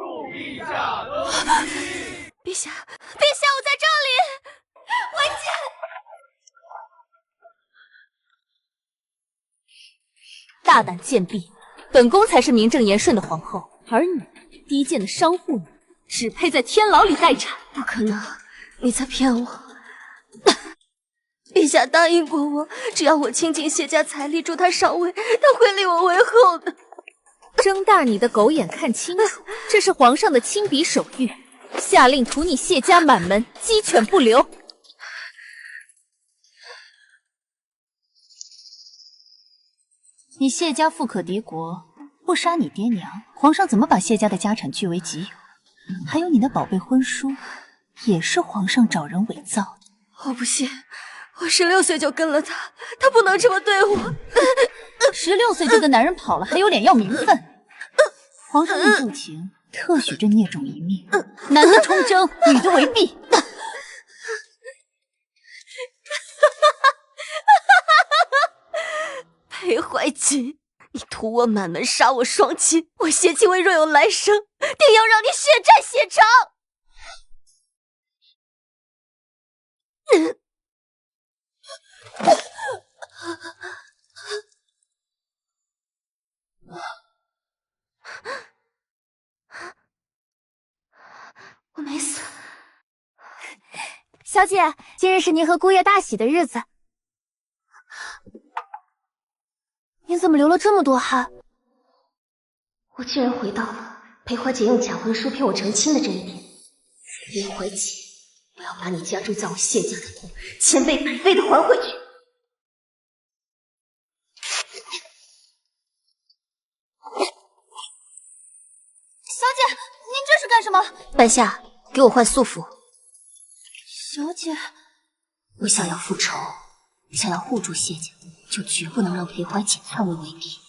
陛下，我在这里！文姬，大胆贱婢，本宫才是名正言顺的皇后，而你低贱的商户女，只配在天牢里待产。不可能，你在骗我！陛下答应过我，只要我倾尽谢家财力助他上位，他会立我为后的。睁大你的狗眼看清楚，这是皇上的亲笔手谕，下令屠你谢家满门，鸡犬不留。你谢家富可敌国，不杀你爹娘，皇上怎么把谢家的家产据为己有？还有你的宝贝婚书，也是皇上找人伪造的。我不信，我16岁就跟了他，他不能这么对我。16岁就跟男人跑了，还有脸要名分？皇上论旧情，特许这孽种一命，男的充征，女的为婢。裴怀瑾，你屠我满门，杀我双亲，我谢清微若有来生，定要让你血债血偿！我没死。小姐，今日是您和姑爷大喜的日子。你怎么流了这么多汗？我竟然回到了裴怀瑾用假婚书骗我成亲的这一点。裴怀瑾，我要把你加注在我谢家的痛千倍百倍的还回去。小姐，您这是干什么？半夏，给我换素服。小姐，我想要复仇，想要护住谢家，就绝不能让裴怀瑾篡位为帝。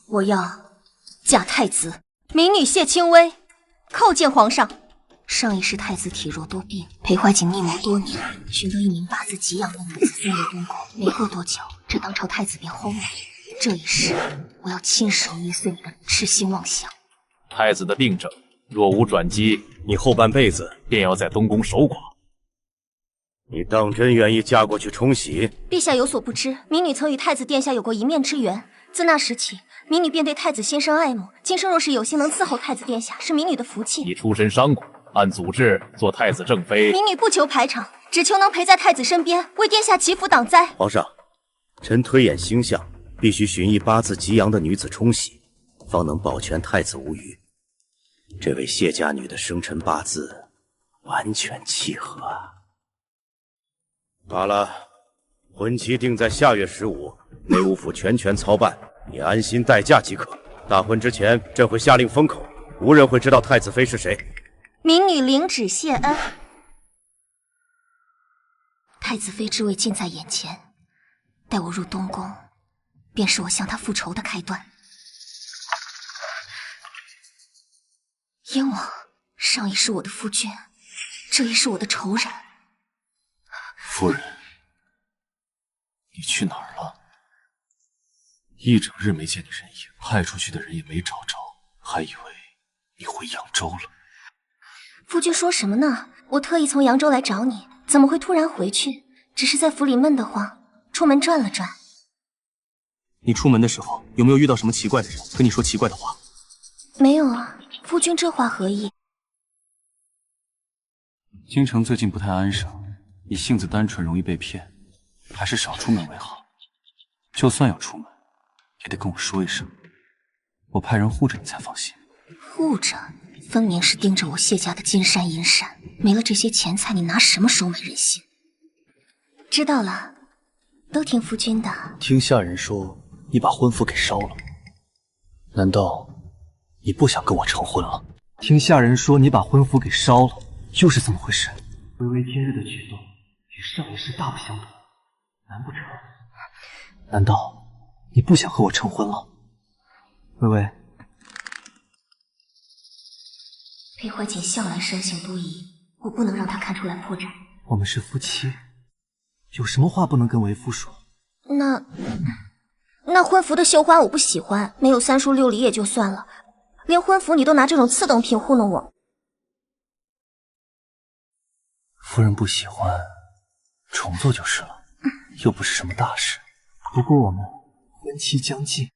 我要嫁太子，民女谢清微，叩见皇上。上一世太子体弱多病，裴怀瑾密谋多年，寻得一名八字极阳的女子送入东宫。没过多久，这当朝太子便薨了。这一世，我要亲手捏碎你的痴心妄想。太子的病症若无转机，你后半辈子便要在东宫守寡。你当真愿意嫁过去冲喜？陛下有所不知，民女曾与太子殿下有过一面之缘，自那时起，民女便对太子心生爱慕。今生若是有幸能伺候太子殿下，是民女的福气。你出身商贾，按祖制做太子正妃。民女不求排场，只求能陪在太子身边，为殿下祈福挡灾。皇上，臣推演星象，必须寻一八字极阳的女子冲喜，方能保全太子无虞。这位谢家女的生辰八字完全契合啊！罢了，婚期定在下月15，内务府全权操办，你安心待嫁即可。大婚之前，朕会下令封口，无人会知道太子妃是谁。民女领旨谢恩。太子妃之位近在眼前，待我入东宫，便是我向她复仇的开端。燕王，上一是我的夫君，这一是我的仇人。夫人，你去哪儿了？一整日没见你人影，派出去的人也没找着，还以为你回扬州了。夫君说什么呢？我特意从扬州来找你，怎么会突然回去？只是在府里闷得慌，出门转了转。你出门的时候有没有遇到什么奇怪的人，跟你说奇怪的话？没有啊，夫君这话何意？京城最近不太安生，你性子单纯，容易被骗，还是少出门为好。就算要出门，也得跟我说一声，我派人护着你才放心。护着？分明是盯着我谢家的金山银山，没了这些钱财，你拿什么收买人心？知道了，都听夫君的。听下人说你把婚服给烧了，难道你不想跟我成婚了？听下人说你把婚服给烧了，又是怎么回事？微微今日的举动与上一世大不相同，难不成？难道你不想和我成婚了？微微，裴怀瑾向来生性多疑，我不能让他看出来破绽。我们是夫妻，有什么话不能跟为夫说？那婚服的绣花我不喜欢，没有3书6礼也就算了，连婚服你都拿这种次等品糊弄我。夫人不喜欢，重做就是了，又不是什么大事。不过我们婚期将近，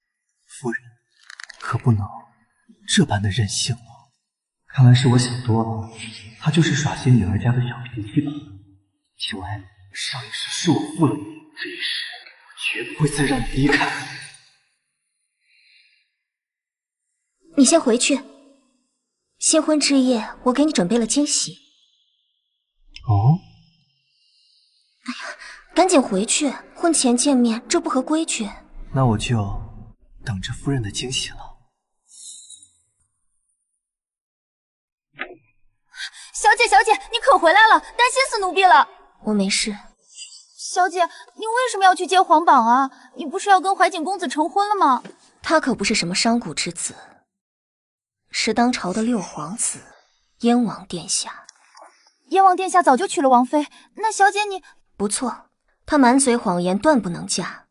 夫人可不能这般的任性了。看来是我想多了，他就是耍些女儿家的小脾气吧。青薇，上一世是我负了你，这一世绝不会再让你离开。你先回去，新婚之夜我给你准备了惊喜。哦，哎呀，赶紧回去，婚前见面这不合规矩。那我就等着夫人的惊喜了。小姐，小姐，你可回来了，担心死奴婢了。我没事。小姐，你为什么要去接皇榜啊？你不是要跟怀瑾公子成婚了吗？他可不是什么商贾之子，是当朝的六皇子，燕王殿下。燕王殿下早就娶了王妃，那小姐你……不错，她满嘴谎言，断不能嫁。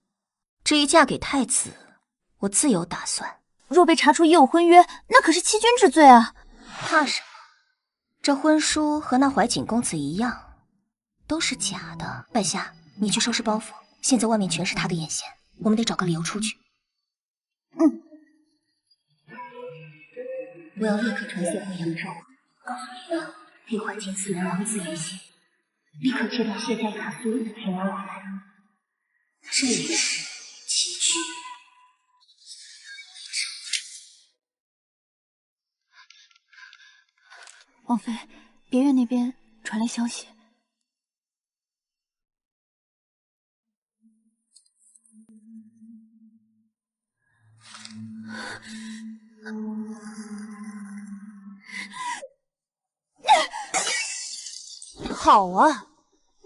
至于嫁给太子，我自有打算。若被查出已有婚约，那可是欺君之罪啊！怕什么？这婚书和那怀瑾公子一样，都是假的。半夏，你去收拾包袱，现在外面全是他的眼线，我们得找个理由出去。我要立刻传谢婚扬州，告诉你裴怀瑾此人狼子野心，立刻切断谢家与他所有的天来往来。这一世崎岖。王妃，别院那边传来消息。好啊！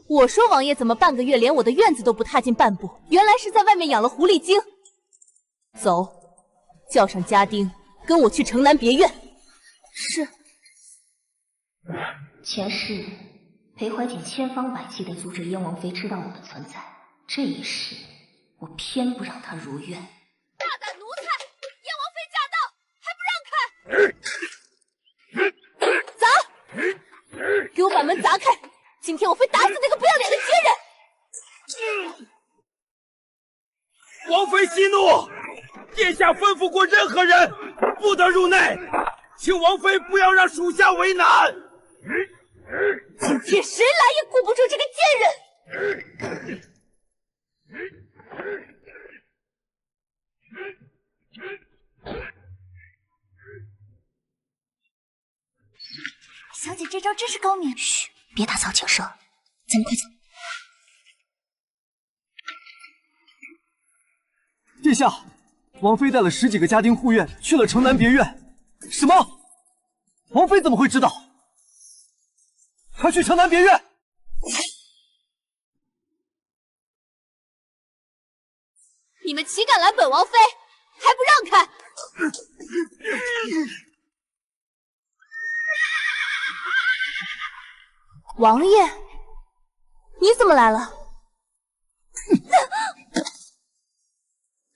我说王爷怎么半个月连我的院子都不踏进半步，原来是在外面养了狐狸精。走，叫上家丁，跟我去城南别院。是。前世裴怀瑾千方百计地阻止燕王妃知道我的存在，这一世我偏不让她如愿。大胆奴才！燕王妃驾到，还不让开！砸！给我把门砸开！今天我非打死那个不要脸的奸人！王妃息怒，殿下吩咐过任何人不得入内，请王妃不要让属下为难。今天谁来也顾不住这个贱人！小姐这招真是高明。嘘，别打草惊蛇，咱们快走。殿下，王妃带了10几个家丁护院去了城南别院。什么？王妃怎么会知道？快去城南别院！你们岂敢拦本王妃？还不让开！王爷，你怎么来了？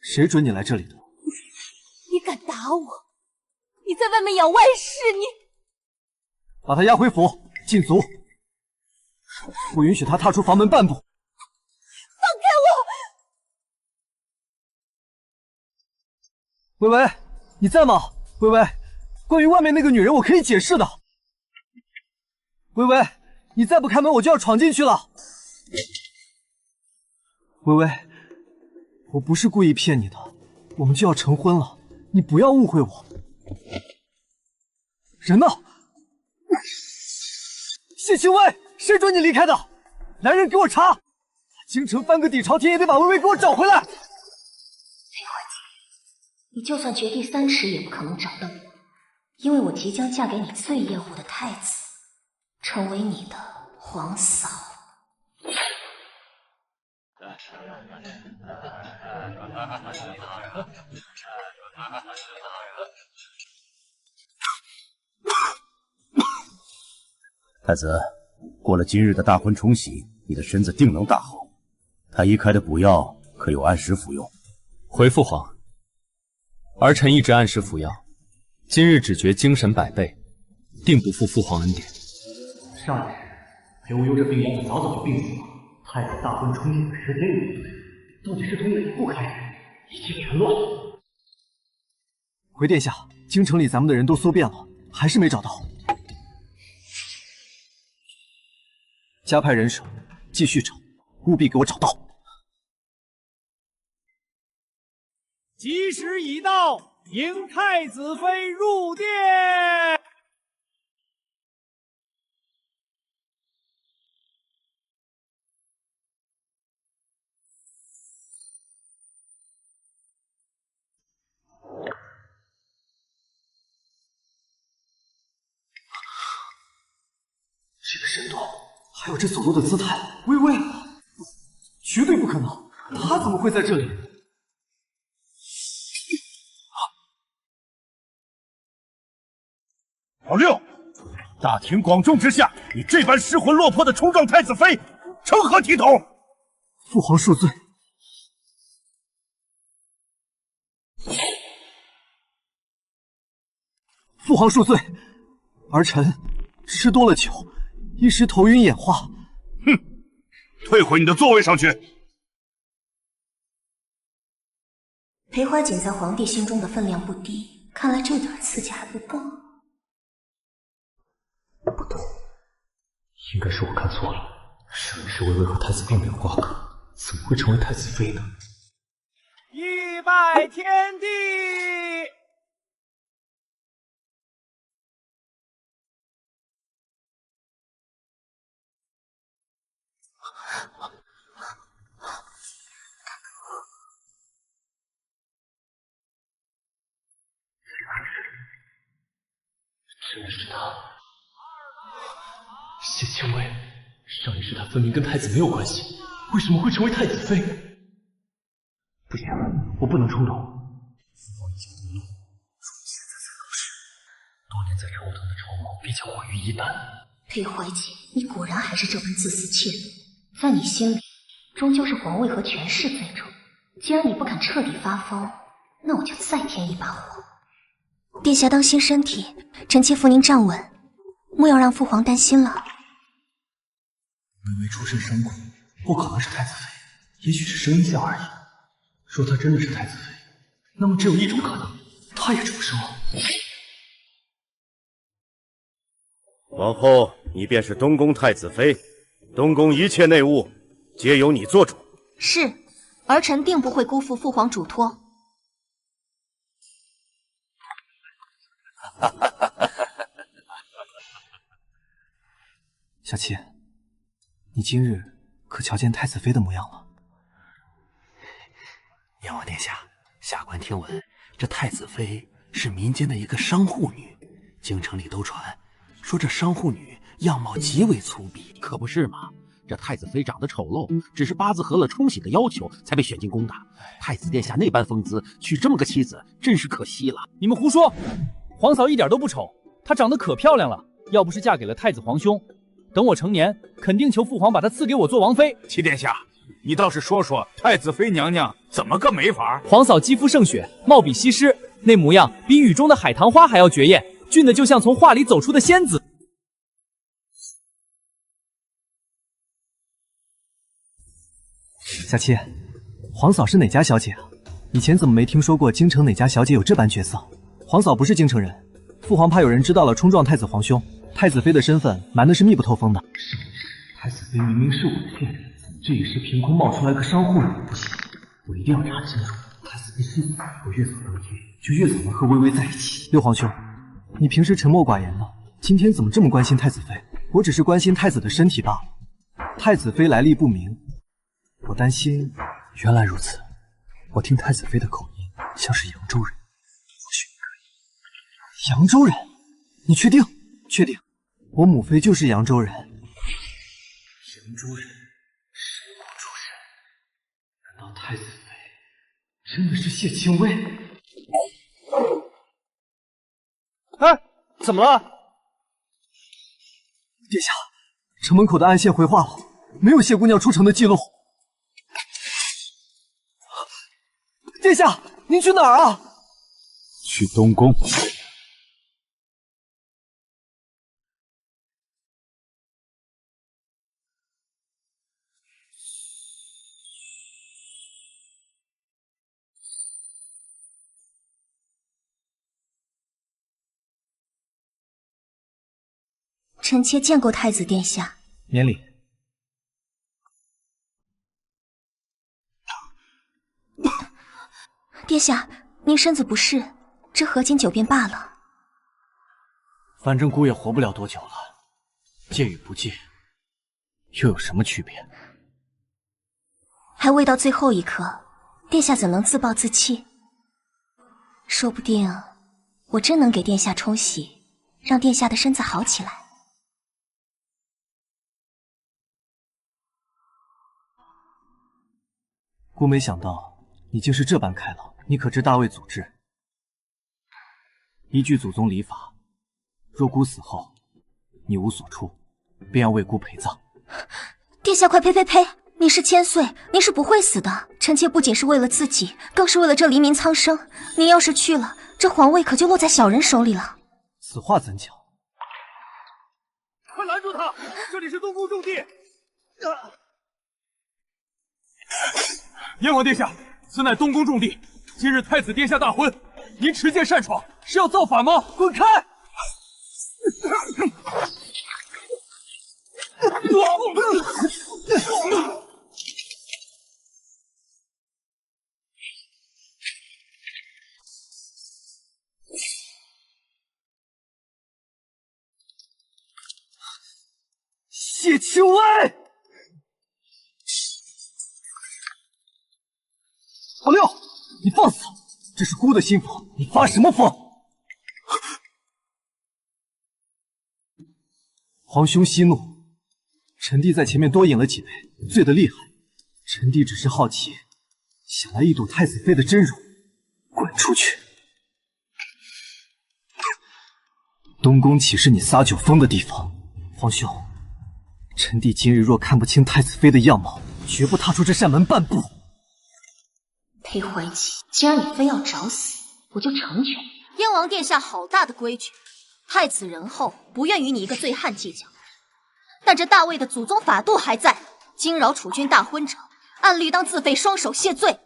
谁准你来这里的？你敢打我？你在外面养外室，你把他押回府，禁足，不允许他踏出房门半步。放开我！薇薇，你在吗？薇薇，关于外面那个女人，我可以解释的。薇薇，你再不开门，我就要闯进去了。薇薇，我不是故意骗你的，我们就要成婚了，你不要误会我。人呢？谢清薇，谁准你离开的？来人，给我查！京城翻个底朝天也得把薇薇给我找回来。裴怀瑾，你就算掘地3尺也不可能找到我，因为我即将嫁给你最厌恶的太子，成为你的皇嫂。太子，过了今日的大婚冲喜，你的身子定能大好。太医开的补药可有按时服用？回父皇，儿臣一直按时服药，今日只觉精神百倍，定不负父皇恩典。上一世陪我有着病秧子早早就病死了，太子大婚冲进的时间也不对，到底是从哪一步开始？一切全乱了。回殿下，京城里咱们的人都搜遍了，还是没找到。加派人手，继续找，务必给我找到。吉时已到，迎太子妃入殿。这个身段，还有这走路的姿态，微微，绝对不可能，他怎么会在这里？老六，大庭广众之下，你这般失魂落魄的冲撞太子妃，成何体统？父皇恕罪。父皇恕罪，儿臣吃多了酒，一时头晕眼花。哼，退回你的座位上去。裴怀瑾在皇帝心中的分量不低，看来这点刺激还不够。不对，应该是我看错了。上一世微微和太子并没有瓜葛，怎么会成为太子妃呢？一拜天地。真的是他，谢清微。上一世他分明跟太子没有关系，为什么会成为太子妃？不行，我不能冲动。父皇已经无路，如今现在才合适。多年在朝堂的筹谋必将毁于一旦。裴怀瑾，你果然还是这般自私切腹，在你心里，终究是皇位和权势最重。既然你不肯彻底发疯，那我就再添一把火。殿下当心身体，臣妾扶您站稳，莫要让父皇担心了。微微出身商贾，不可能是太子妃，也许是声音像而已。若她真的是太子妃，那么只有一种可能，她也出生了。往后你便是东宫太子妃，东宫一切内务皆由你做主。是，儿臣定不会辜负父皇嘱托。小七，你今日可瞧见太子妃的模样了？阎王殿下，下官听闻这太子妃是民间的一个商户女，京城里都传说这商户女样貌极为粗鄙，可不是嘛？这太子妃长得丑陋，只是八字合了冲喜的要求才被选进宫的。太子殿下那般风姿，娶这么个妻子，真是可惜了。你们胡说！皇嫂一点都不丑，她长得可漂亮了。要不是嫁给了太子皇兄，等我成年，肯定求父皇把她赐给我做王妃。齐殿下，你倒是说说，太子妃娘娘怎么个美法？皇嫂肌肤胜雪，貌比西施，那模样比雨中的海棠花还要绝艳，俊的就像从画里走出的仙子。小七，皇嫂是哪家小姐啊？以前怎么没听说过京城哪家小姐有这般绝色？皇嫂不是京城人，父皇怕有人知道了冲撞太子皇兄，太子妃的身份瞒的是密不透风的。上一世太子妃明明是我的恋人，怎么这一世凭空冒出来个商户女？不行，我一定要查清楚太子妃身份。我越早得知，就越早能和微微在一起。六皇兄，你平时沉默寡言的，今天怎么这么关心太子妃？我只是关心太子的身体罢了。太子妃来历不明，我担心。原来如此，我听太子妃的口音像是扬州人，或许可以。扬州人？你确定？确定。我母妃就是扬州人。扬州人，神国出身，难道太子妃真的是谢清微？哎，怎么了？殿下，城门口的暗线回话了，没有谢姑娘出城的记录。殿下，您去哪儿啊？去东宫。臣妾见过太子殿下。免礼。殿下，您身子不适，这合卺酒便罢了。反正姑也活不了多久了，戒与不戒，又有什么区别？还未到最后一刻，殿下怎能自暴自弃？说不定我真能给殿下冲洗，让殿下的身子好起来。姑没想到你竟是这般开朗，你可知大魏祖制？依据祖宗礼法，若姑死后你无所出，便要为姑陪葬。殿下快呸呸呸！你是千岁，您是不会死的。臣妾不仅是为了自己，更是为了这黎民苍生。您要是去了，这皇位可就落在小人手里了。此话怎讲？快拦住他！这里是东宫重地。燕王殿下，此乃东宫重地，今日太子殿下大婚，您持剑擅闯，是要造反吗？滚开！谢青薇，阿六，你放肆！这是姑的新房，你发什么疯？皇兄息怒，臣弟在前面多饮了几杯，醉得厉害。臣弟只是好奇，想来一睹太子妃的真容。滚出去！东宫岂是你撒酒疯的地方？皇兄，臣弟今日若看不清太子妃的样貌，绝不踏出这扇门半步。裴怀瑾，既然你非要找死，我就成全你。燕王殿下好大的规矩，太子仁厚，不愿与你一个醉汉计较。但这大魏的祖宗法度还在，惊扰储君大婚者，按律当自废双手谢罪。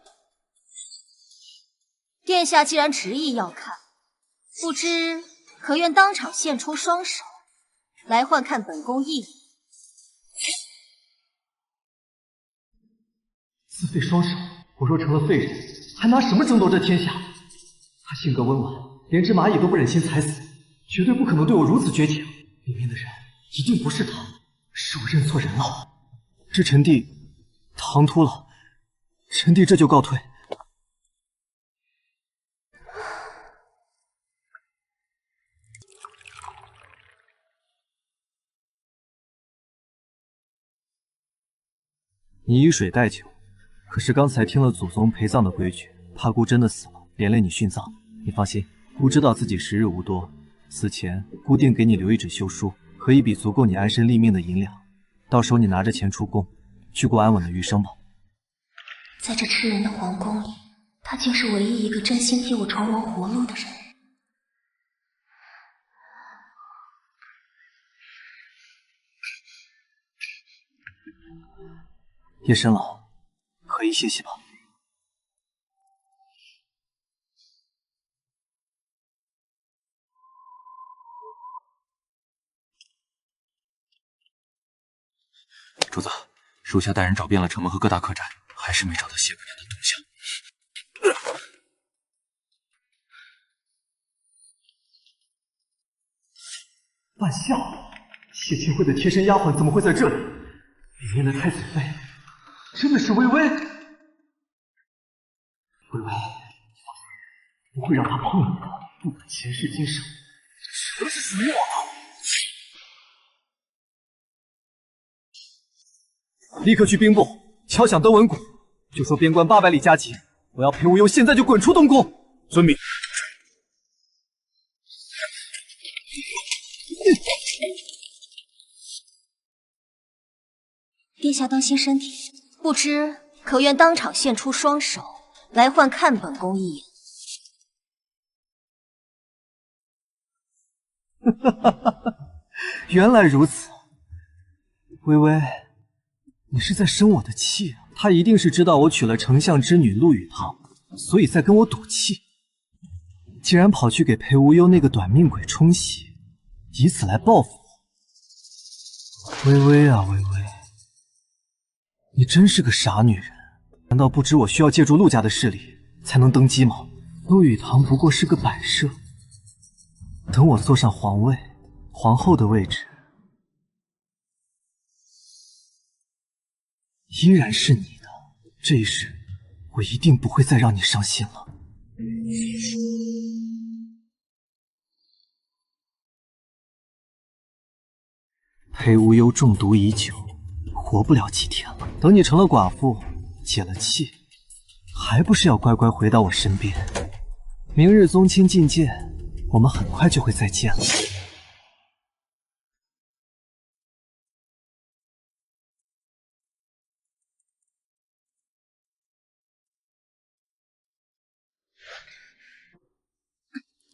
殿下既然执意要看，不知可愿当场献出双手，来换看本宫一眼？自废双手，我若成了废人，还拿什么争夺这天下？他性格温婉，连只蚂蚁都不忍心踩死，绝对不可能对我如此绝情。里面的人一定不是他，是我认错人了。这臣弟唐突了，臣弟这就告退。你以水代酒，可是刚才听了祖宗陪葬的规矩，怕姑真的死了，连累你殉葬。你放心，姑知道自己时日无多，死前姑定给你留一纸休书，和一笔足够你安身立命的银两。到时候你拿着钱出宫，去过安稳的余生吧。在这吃人的皇宫里，他竟是唯一一个真心替我重谋活路的人。夜深了，可以歇息吧。主子，属下带人找遍了城门和各大客栈，还是没找到谢姑娘的动向。半夏，谢清辉的贴身丫鬟怎么会在这里？里面的太子妃真的是微微？微微，不会让她碰你的。不管前世今生，全是属于我的。立刻去兵部敲响登闻鼓，就说边关800里加急，我要裴无忧现在就滚出东宫。遵命。殿下当心身体，不知可愿当场献出双手，来换看本宫一眼？原来如此，微微，你是在生我的气啊！他一定是知道我娶了丞相之女陆羽堂，所以在跟我赌气，竟然跑去给裴无忧那个短命鬼冲洗，以此来报复我。微微啊，微微，你真是个傻女人。难道不知我需要借助陆家的势力才能登基吗？陆羽堂不过是个摆设。等我坐上皇位，皇后的位置依然是你的。这一世，我一定不会再让你伤心了。裴无忧中毒已久，活不了几天了。等你成了寡妇，解了气，还不是要乖乖回到我身边？明日宗亲觐见，我们很快就会再见了。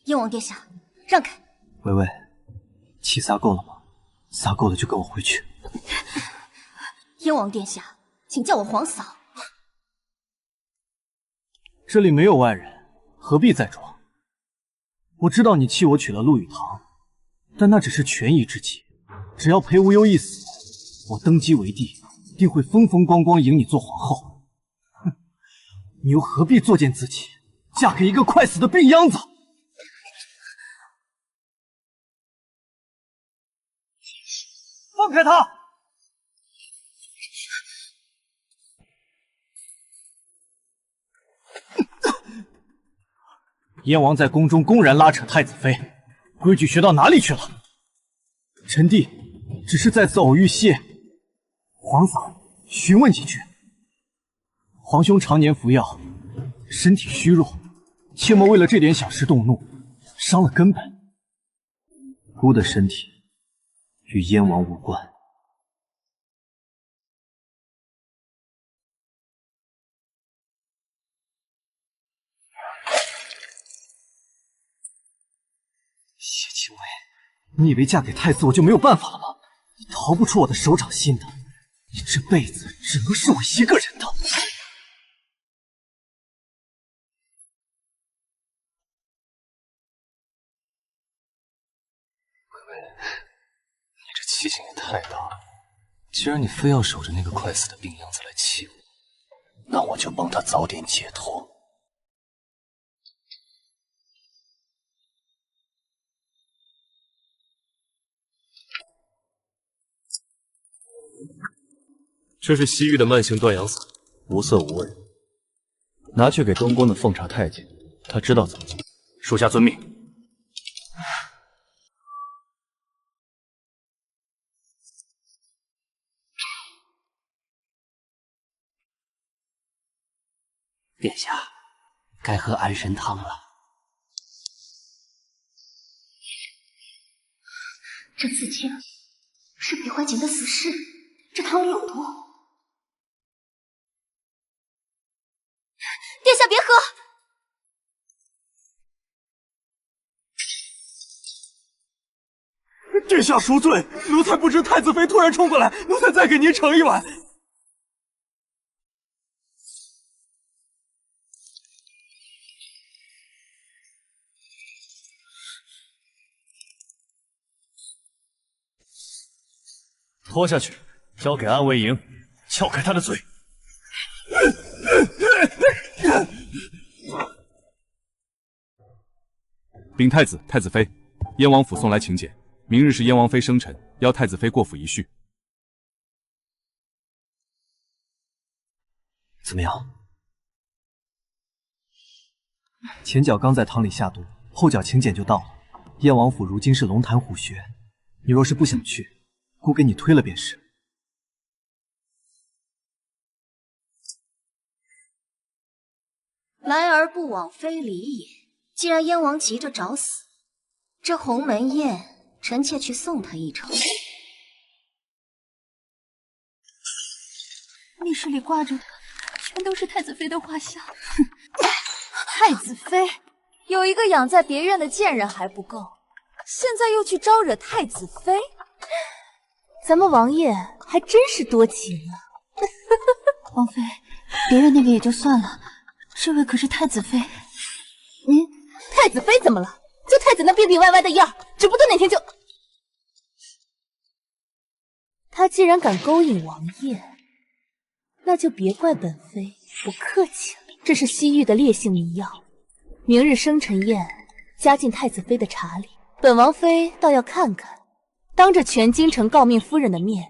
燕王殿下，让开！微微，气撒够了吗？撒够了就跟我回去。燕王殿下，请叫我皇嫂。这里没有外人，何必再装？我知道你气我娶了陆羽堂，但那只是权宜之计。只要裴无忧一死，我登基为帝，定会风风光光迎你做皇后。哼，你又何必作践自己，嫁给一个快死的病秧子？放开他！燕王在宫中公然拉扯太子妃，规矩学到哪里去了？臣弟只是在此偶遇谢皇嫂询问几句。皇兄常年服药，身体虚弱，切莫为了这点小事动怒，伤了根本。孤的身体与燕王无关。谢清微，你以为嫁给太子我就没有办法了吗？你逃不出我的手掌心的，你这辈子只能是我一个人的。微微，你这气性也太大了。既然你非要守着那个快死的病秧子来气我，那我就帮他早点解脱。这是西域的慢性断阳散，无色无味，拿去给东宫的奉茶太监，他知道怎么做。属下遵命。殿下，该喝安神汤了。这刺青是裴怀瑾的死尸，这汤里有毒。殿下别喝！殿下赎罪，奴才不知太子妃突然冲过来，奴才再给您盛一碗。拖下去，交给安维莹，撬开他的嘴。禀太子、太子妃，燕王府送来请柬，明日是燕王妃生辰，邀太子妃过府一叙。怎么样？前脚刚在汤里下毒，后脚请柬就到了。燕王府如今是龙潭虎穴，你若是不想去，姑给你推了便是。来而不往非礼也。既然燕王急着找死，这鸿门宴，臣妾去送他一程。密室里挂着的全都是太子妃的画像。哼，太子妃有一个养在别院的贱人还不够，现在又去招惹太子妃，咱们王爷还真是多情啊！王妃，别人那个也就算了，这位可是太子妃。太子妃怎么了？就太子那病病歪歪的样，指不定哪天就……他既然敢勾引王爷，那就别怪本妃不客气了。这是西域的烈性迷药，明日生辰宴加进太子妃的茶里。本王妃倒要看看，当着全京城诰命夫人的面，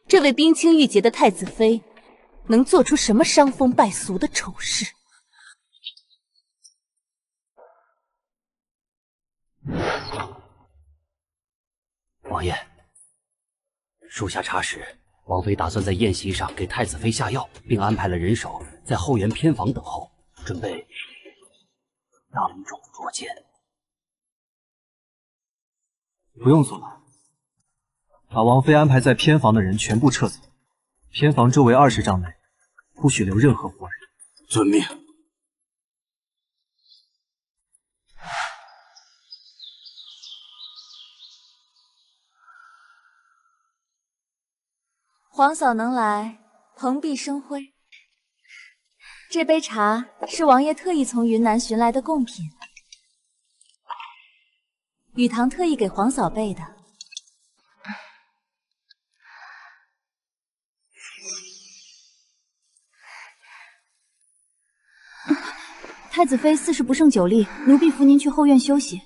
这位冰清玉洁的太子妃能做出什么伤风败俗的丑事。王爷，属下查实，王妃打算在宴席上给太子妃下药，并安排了人手在后园偏房等候，准备当众捉奸。不用做了，把王妃安排在偏房的人全部撤走，偏房周围20丈内不许留任何活人。遵命。皇嫂能来，蓬荜生辉。这杯茶是王爷特意从云南寻来的贡品，雨堂特意给皇嫂备的。太子妃4时不胜酒力，奴婢扶您去后院休息。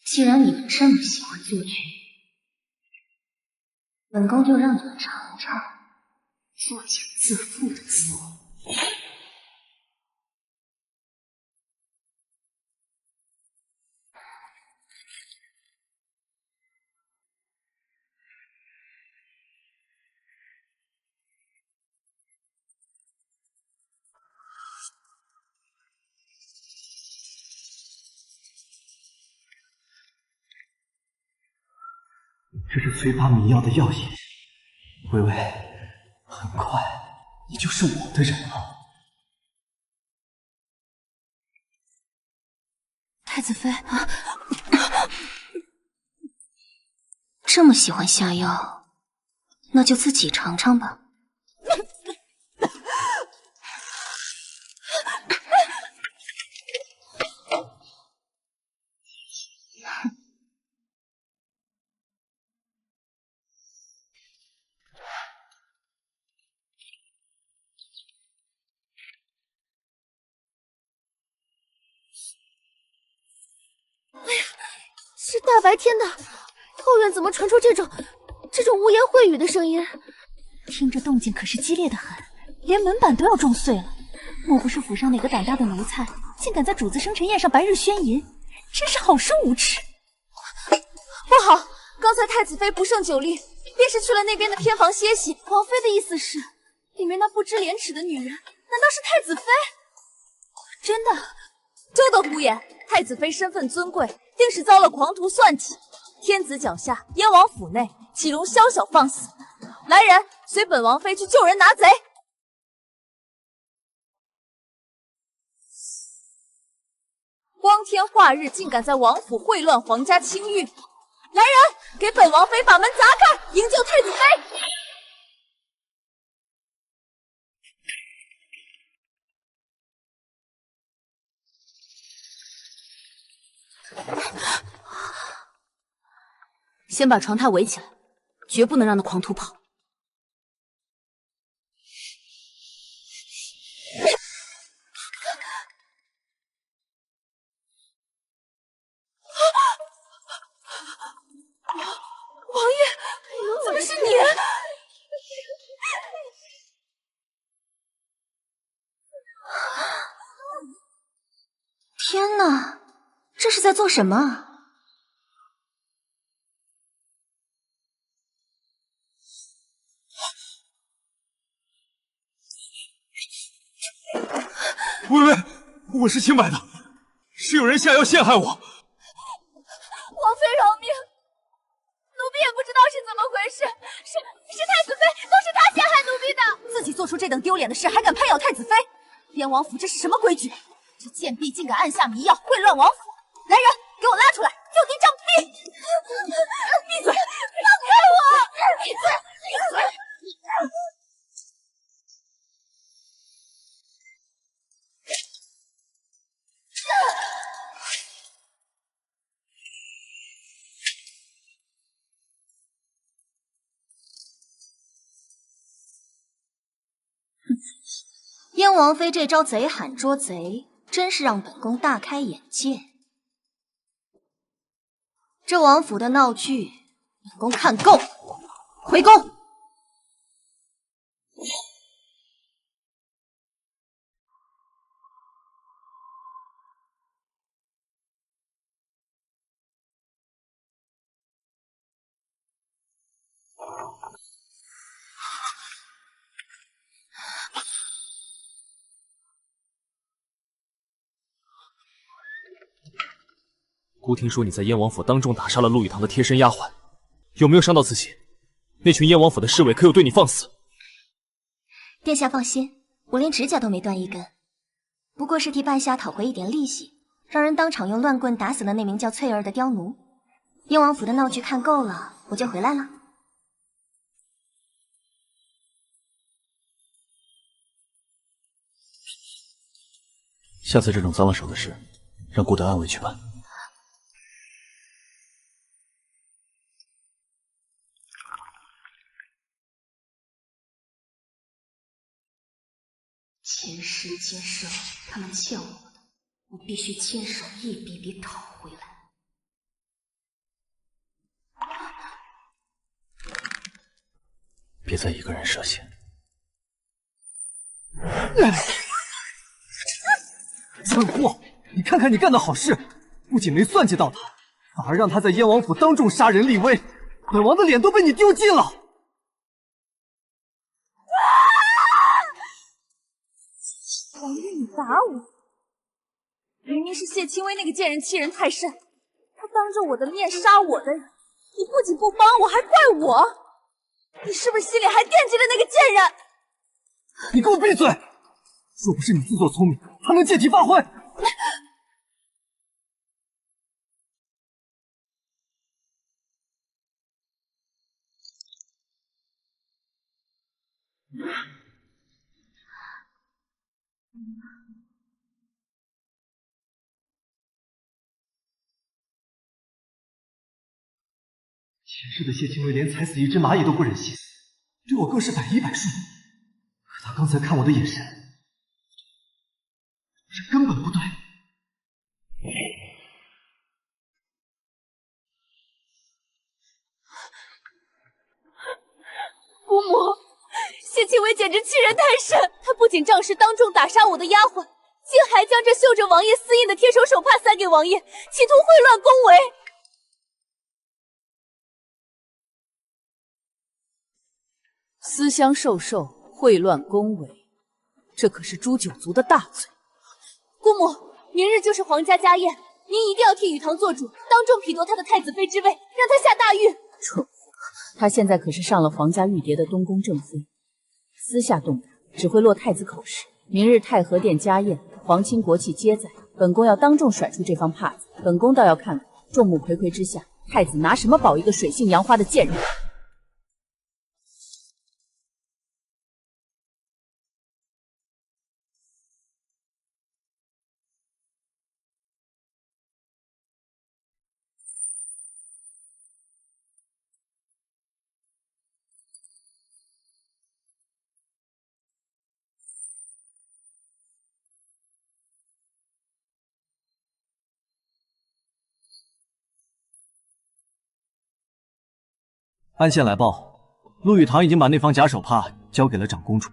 既然你们这么喜欢作曲，本宫就让你们尝尝作茧自缚的滋味。这是催发迷药的药引，微微，很快你就是我的人了。太子妃，这么喜欢下药，那就自己尝尝吧。是大白天的，后院怎么传出这种污言秽语的声音？听着动静可是激烈的很，连门板都要撞碎了。莫不是府上哪个胆大的奴才，竟敢在主子生辰宴上白日宣淫，真是好生无耻！不好，刚才太子妃不胜酒力，便是去了那边的偏房歇息。王妃的意思是，里面那不知廉耻的女人，难道是太子妃？真的？休得胡言！太子妃身份尊贵，定是遭了狂徒算计。天子脚下，燕王府内，岂容宵小放肆？来人，随本王妃去救人拿贼！光天化日，竟敢在王府秽乱皇家清誉！来人，给本王妃把门砸开，营救太子妃！先把床榻围起来，绝不能让那狂徒跑。王爷，怎么是你？天哪，这是在做什么？微微，我是清白的，是有人下药陷害我。王妃饶命！奴婢也不知道是怎么回事，是太子妃，都是她陷害奴婢的。自己做出这等丢脸的事，还敢攀咬太子妃？燕王府这是什么规矩？这贱婢竟敢暗下迷药，混乱王府！来人，给我拉出来，就地杖毙！闭嘴！放开我！闭嘴！闭嘴！燕王妃这招贼喊捉贼，真是让本宫大开眼界。这王府的闹剧，本宫看够了，回宫。姑听说你在燕王府当众打杀了陆羽堂的贴身丫鬟，有没有伤到自己？那群燕王府的侍卫可有对你放肆？殿下放心，我连指甲都没断一根，不过是替半夏讨回一点利息，让人当场用乱棍打死了那名叫翠儿的刁奴。燕王府的闹剧看够了，我就回来了。下次这种脏了手的事，让顾德安维去办。前世今生，他们欠我的，我必须亲手一笔笔讨回来。别再一个人涉险。蠢货！你看看你干的好事，不仅没算计到他，反而让他在燕王府当众杀人立威，本王的脸都被你丢尽了。王爷，你打我！明明是谢清微那个贱人欺人太甚，他当着我的面杀我的人，你不仅不帮我，还怪我！你是不是心里还惦记着那个贱人？你给我闭嘴！若不是你自作聪明，还能借题发挥。前世的谢清微连踩死一只蚂蚁都不忍心，对我更是百依百顺。可他刚才看我的眼神，这根本不对。姑母，谢清微简直欺人太甚！他不仅仗势当众打杀我的丫鬟，竟还将这绣着王爷私印的贴手手帕塞给王爷，企图秽乱宫闱。私相授受，秽乱宫闱，这可是诛九族的大罪。姑母，明日就是皇家家宴，您一定要替雨堂做主，当众匹夺他的太子妃之位，让他下大狱。蠢货，他现在可是上了皇家御蝶的东宫正妃，私下动他只会落太子口实。明日太和殿家宴，皇亲国戚皆在，本宫要当众甩出这方帕子。本宫倒要看看众目睽睽之下，太子拿什么保一个水性杨花的贱人。安县来报，陆羽堂已经把那方假手帕交给了长公主，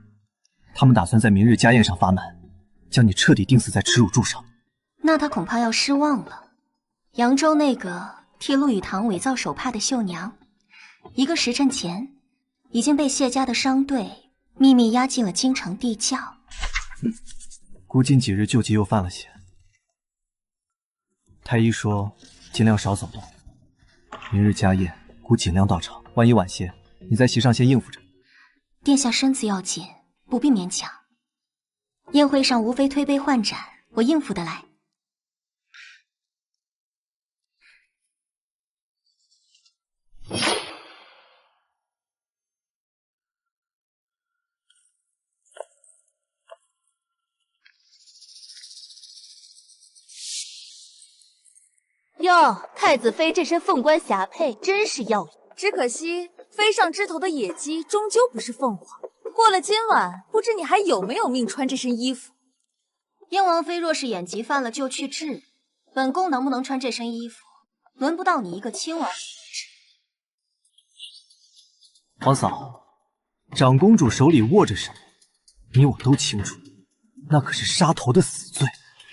他们打算在明日家宴上发难，将你彻底钉死在耻辱柱上。那他恐怕要失望了。扬州那个替陆羽堂伪造手帕的绣娘，1个时辰前已经被谢家的商队秘密押进了京城地窖。古今几日旧疾又犯了险，太医说尽量少走动。明日家宴，姑尽量到场。万一晚些，你在席上先应付着。殿下身子要紧，不必勉强。宴会上无非推杯换盏，我应付得来。哟，太子妃这身凤冠霞帔真是耀眼。只可惜飞上枝头的野鸡终究不是凤凰，过了今晚，不知你还有没有命穿这身衣服？燕王妃若是眼疾犯了，就去治。本宫能不能穿这身衣服，轮不到你一个亲王。皇嫂，长公主手里握着什么，你我都清楚，那可是杀头的死罪。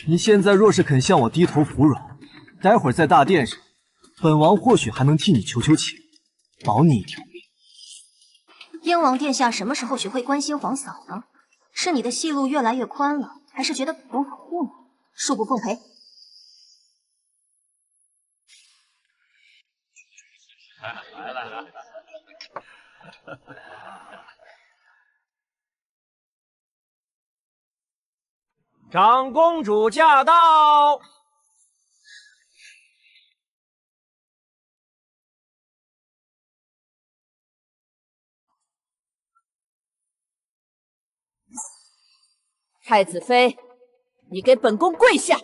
你现在若是肯向我低头服软，待会儿在大殿上，本王或许还能替你求求情，保你一条命。燕王殿下什么时候学会关心皇嫂呢？是你的戏路越来越宽了，还是觉得本宫好糊弄？恕不奉陪。来，长公主驾到！太子妃，你给本宫跪下！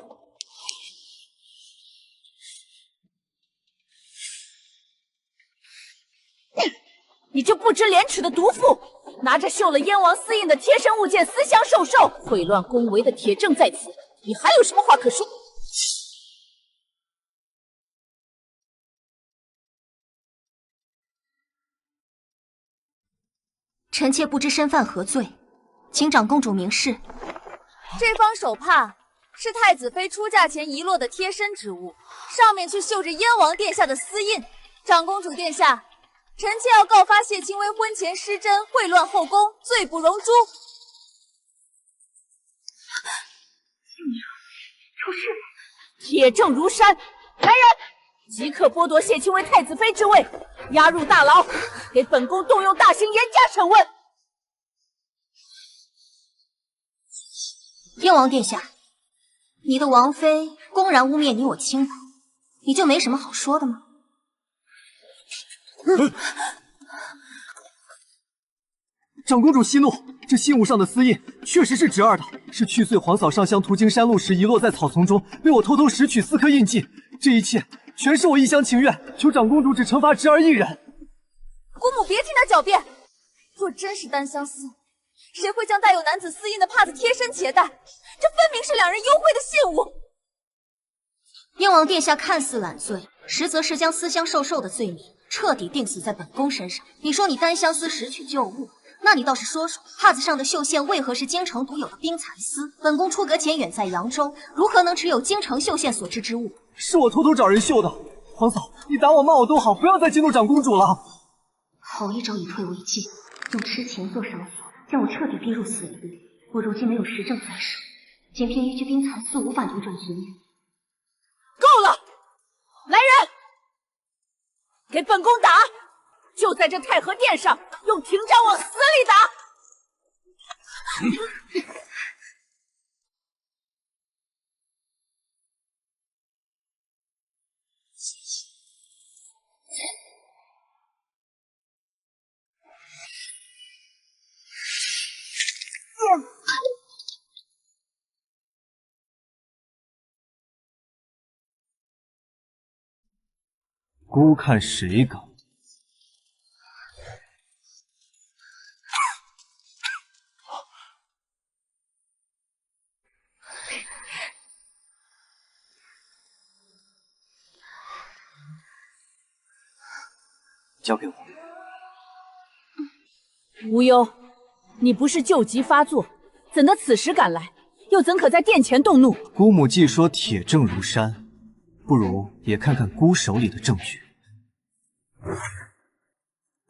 你这不知廉耻的毒妇，拿着绣了燕王私印的贴身物件私相授受，毁乱宫闱的铁证在此，你还有什么话可说？臣妾不知身犯何罪，请长公主明示。这方手帕是太子妃出嫁前遗落的贴身之物，上面却绣着燕王殿下的私印。长公主殿下，臣妾要告发谢清微婚前失贞，秽乱后宫，罪不容诛。出事！铁证如山，来人，即刻剥夺谢清微太子妃之位，押入大牢，给本宫动用大刑严加审问。燕王殿下，你的王妃公然污蔑你我亲王，你就没什么好说的吗？长公主息怒，这信物上的私印确实是侄儿的，是去岁皇嫂上香途经山路时遗落在草丛中，被我偷偷拾取4颗印记。这一切全是我一厢情愿，求长公主只惩罚侄儿一人。姑母别听他狡辩，若真是单相思，谁会将带有男子私印的帕子贴身携带？这分明是两人幽会的信物。燕王殿下看似揽罪，实则是将私相授受的罪名彻底定死在本宫身上。你说你单相思拾取旧物，那你倒是说说，帕子上的绣线为何是京城独有的冰蚕丝？本宫出阁前远在扬州，如何能持有京城绣线所制之物？是我偷偷找人绣的。皇嫂，你打我骂我都好，不要再激怒长公主了。好一招以退为进，用痴情做绳索，将我彻底逼入死地。我如今没有实证在手，仅凭一具冰蚕丝无法扭转局面。够了！来人，给本宫打！就在这太和殿上，用廷杖往死里打！姑看谁敢！交给我。无忧，你不是旧疾发作，怎得此时赶来？又怎可在殿前动怒？姑母既说铁证如山，不如也看看姑手里的证据。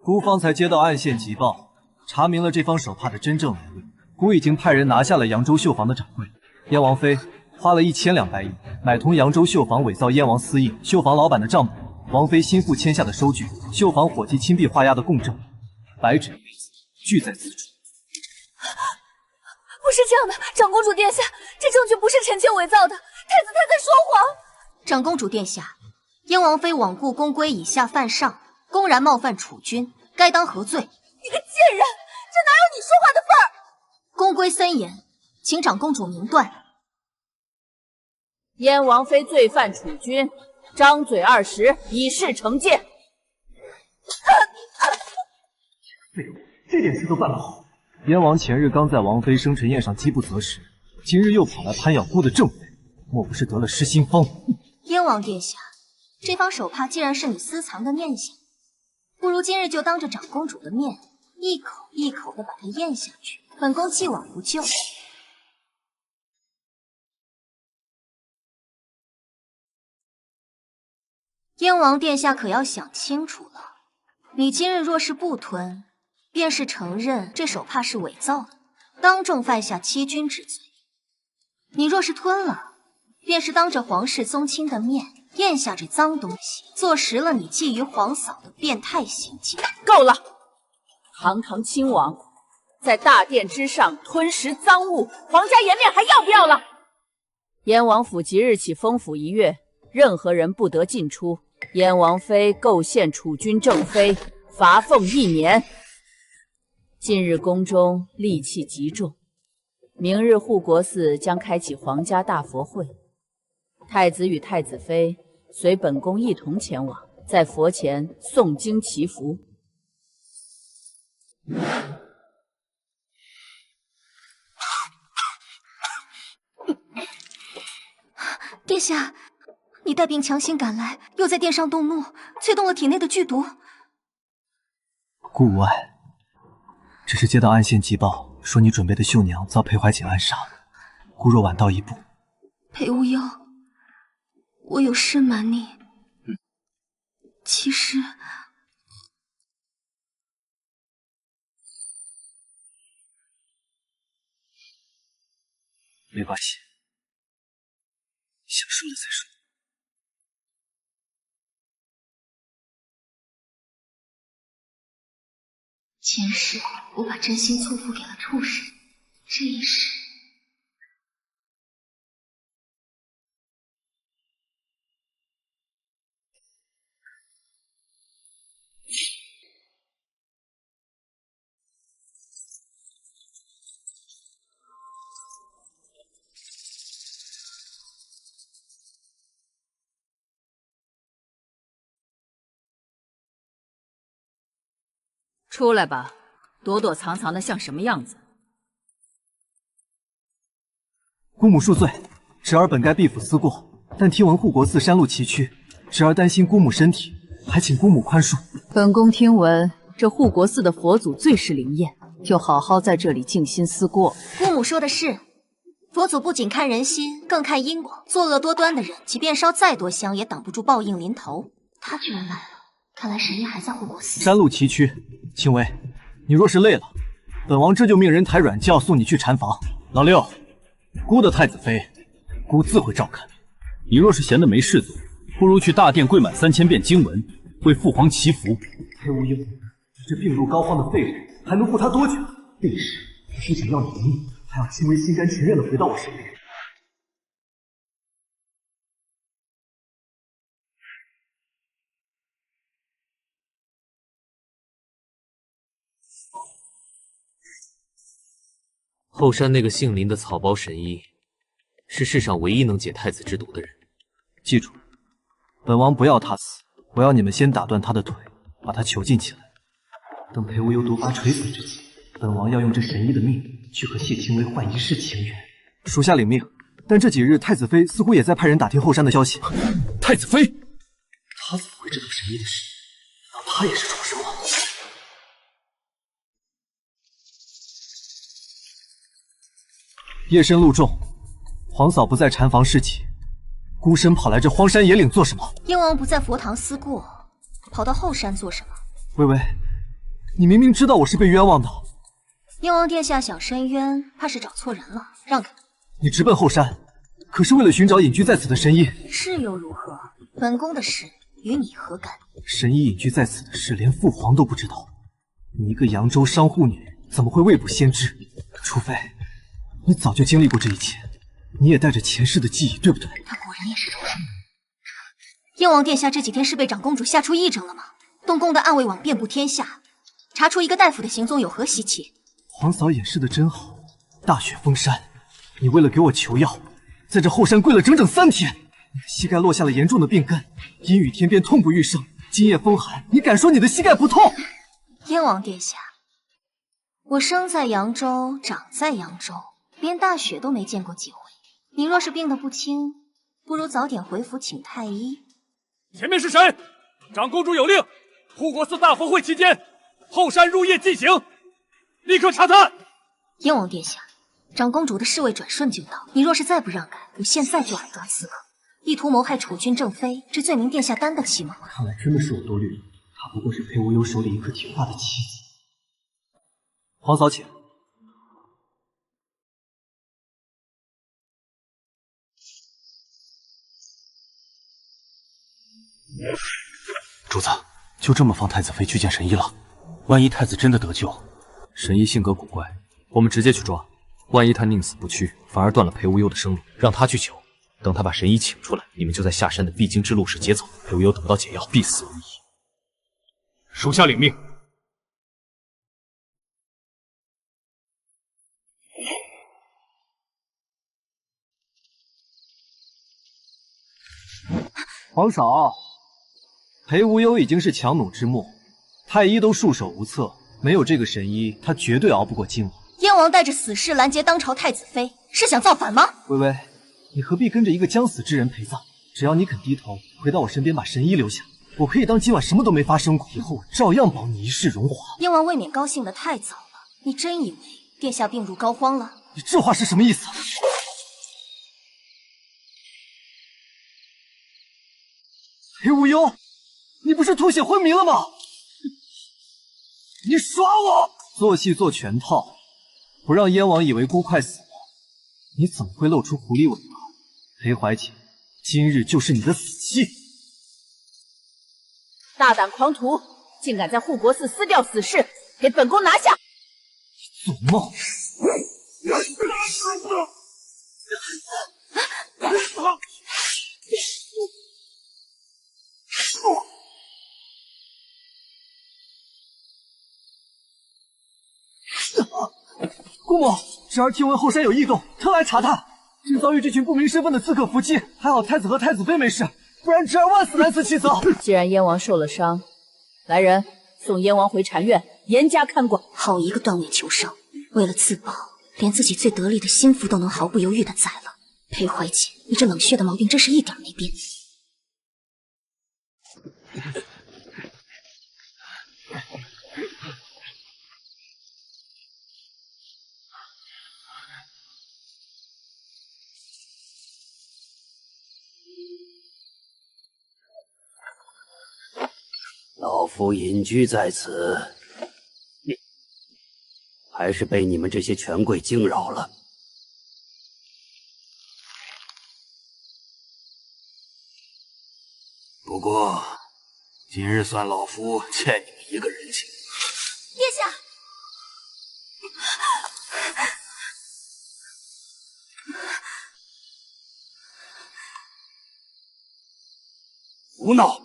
姑方才接到暗线急报，查明了这方手帕的真正来历。姑已经派人拿下了扬州绣坊的掌柜。燕王妃花了1000两白银，买通扬州绣坊伪造燕王私印，绣坊老板的账本，王妃心腹签下的收据，绣坊伙计亲笔画押的供证，白纸黑字俱在此处。不是这样的，长公主殿下，这证据不是臣妾伪造的，太子太在说谎。长公主殿下，燕王妃罔顾宫规以下犯上，公然冒犯储君，该当何罪？你个贱人，这哪有你说话的份儿？宫规森严，请长公主明断。燕王妃罪犯储君，张嘴20，以示惩戒。废物，这点事都办不好，燕王前日刚在王妃生辰宴上饥不择食，今日又跑来攀咬孤的正妃，莫不是得了失心疯？燕王殿下，这方手帕既然是你私藏的念想，不如今日就当着长公主的面，一口一口的把它咽下去，本宫既往不咎。燕王殿下可要想清楚了，你今日若是不吞，便是承认这手帕是伪造的，当众犯下欺君之罪；你若是吞了，便是当着皇室宗亲的面咽下这脏东西，坐实了你觊觎皇嫂的变态行径。够了！堂堂亲王在大殿之上吞食赃物，皇家颜面还要不要了？燕王府即日起封府1月，任何人不得进出。燕王妃构陷储君正妃，罚俸1年。近日宫中戾气极重，明日护国寺将开启皇家大佛会，太子与太子妃随本宫一同前往，在佛前诵经祈福。殿下，你带兵强行赶来，又在殿上动怒，催动了体内的剧毒。孤无碍，只是接到暗线急报，说你准备的绣娘遭裴怀瑾暗杀，孤若晚到一步。裴无忧，我有事瞒你。其实没关系，想说了再说。前世我把真心错付给了畜生，这一世出来吧，躲躲藏藏的像什么样子？姑母恕罪，侄儿本该避府思过，但听闻护国寺山路崎岖，侄儿担心姑母身体，还请姑母宽恕。本宫听闻这护国寺的佛祖最是灵验，就好好在这里静心思过。姑母说的是，佛祖不仅看人心，更看因果。作恶多端的人，即便烧再多香，也挡不住报应临头。他居然来了，看来神医还在护国寺。山路崎岖，青薇，你若是累了，本王这就命人抬软轿送你去禅房。老六，孤的太子妃，孤自会照看。你若是闲得没事做，不如去大殿跪满3000遍经文，为父皇祈福。裴无忧，这病入膏肓的废人，还能护他多久？这一世不仅要你的命，还要青薇心甘情愿的回到我身边。后山那个姓林的草包神医，是世上唯一能解太子之毒的人。记住，本王不要他死，我要你们先打断他的腿，把他囚禁起来。等裴无忧毒发垂死之际，本王要用这神医的命去和谢青薇换一世情缘。属下领命。但这几日太子妃似乎也在派人打听后山的消息。太子妃，他怎么会知道神医的事？难道他也是重生了？夜深路重，皇嫂不在禅房侍寝，孤身跑来这荒山野岭做什么？燕王不在佛堂思过，跑到后山做什么？微微，你明明知道我是被冤枉的。燕王殿下想申冤，怕是找错人了，让开。你直奔后山，可是为了寻找隐居在此的神医。是又如何？本宫的事与你何干？神医隐居在此的事，连父皇都不知道。你一个扬州商户女，怎么会未卜先知？除非你早就经历过这一切，你也带着前世的记忆，对不对？他果然也是重生。燕王殿下这几天是被长公主吓出癔症了吗？动宫的暗卫网遍布天下，查出一个大夫的行踪有何稀奇？皇嫂掩饰的真好。大雪封山，你为了给我求药，在这后山跪了整整3天。你的膝盖落下了严重的病根，阴雨天便痛不欲生。今夜风寒，你敢说你的膝盖不痛？燕王殿下，我生在扬州，长在扬州，连大雪都没见过几回。你若是病得不轻，不如早点回府请太医。前面是谁？长公主有令，护国寺大佛会期间，后山入夜进行，立刻查探。燕王殿下，长公主的侍卫转瞬就到，你若是再不让开，我现在就砍断刺客。意图谋害储君正妃，这罪名殿下担得起吗？看来真的是我多虑了，她不过是裴无忧手里一颗听话的棋子。皇嫂请。主子，就这么放太子妃去见神医了？万一太子真的得救，神医性格古怪，我们直接去抓。万一他宁死不屈，反而断了裴无忧的生路，让他去求。等他把神医请出来，你们就在下山的必经之路时劫走。裴无忧得到解药，必死无疑。属下领命。皇嫂，裴无忧已经是强弩之末，太医都束手无策，没有这个神医，他绝对熬不过今晚。燕王带着死士拦截当朝太子妃，是想造反吗？微微，你何必跟着一个将死之人陪葬？只要你肯低头，回到我身边，把神医留下，我可以当今晚什么都没发生过，以后我照样保你一世荣华。燕王未免高兴得太早了，你真以为殿下病入膏肓了？你这话是什么意思？裴无忧，你不是吐血昏迷了吗？你耍我！做戏做全套，不让燕王以为孤快死了，你怎么会露出狐狸尾巴？裴怀瑾，今日就是你的死期！大胆狂徒，竟敢在护国寺撕掉死士，给本宫拿下！做梦！姑母，侄儿听闻后山有异动，特来查探，正遭遇这群不明身份的刺客伏击，还好太子和太子妃没事，不然侄儿万死难辞其手。既然燕王受了伤，来人，送燕王回禅院，严加看管。好一个断尾求生，为了自保，连自己最得力的心腹都能毫不犹豫的宰了。裴怀瑾，你这冷血的毛病真是一点没变。老夫隐居在此，还是被你们这些权贵惊扰了。不过，今日算老夫欠你们一个人情。殿下，胡闹！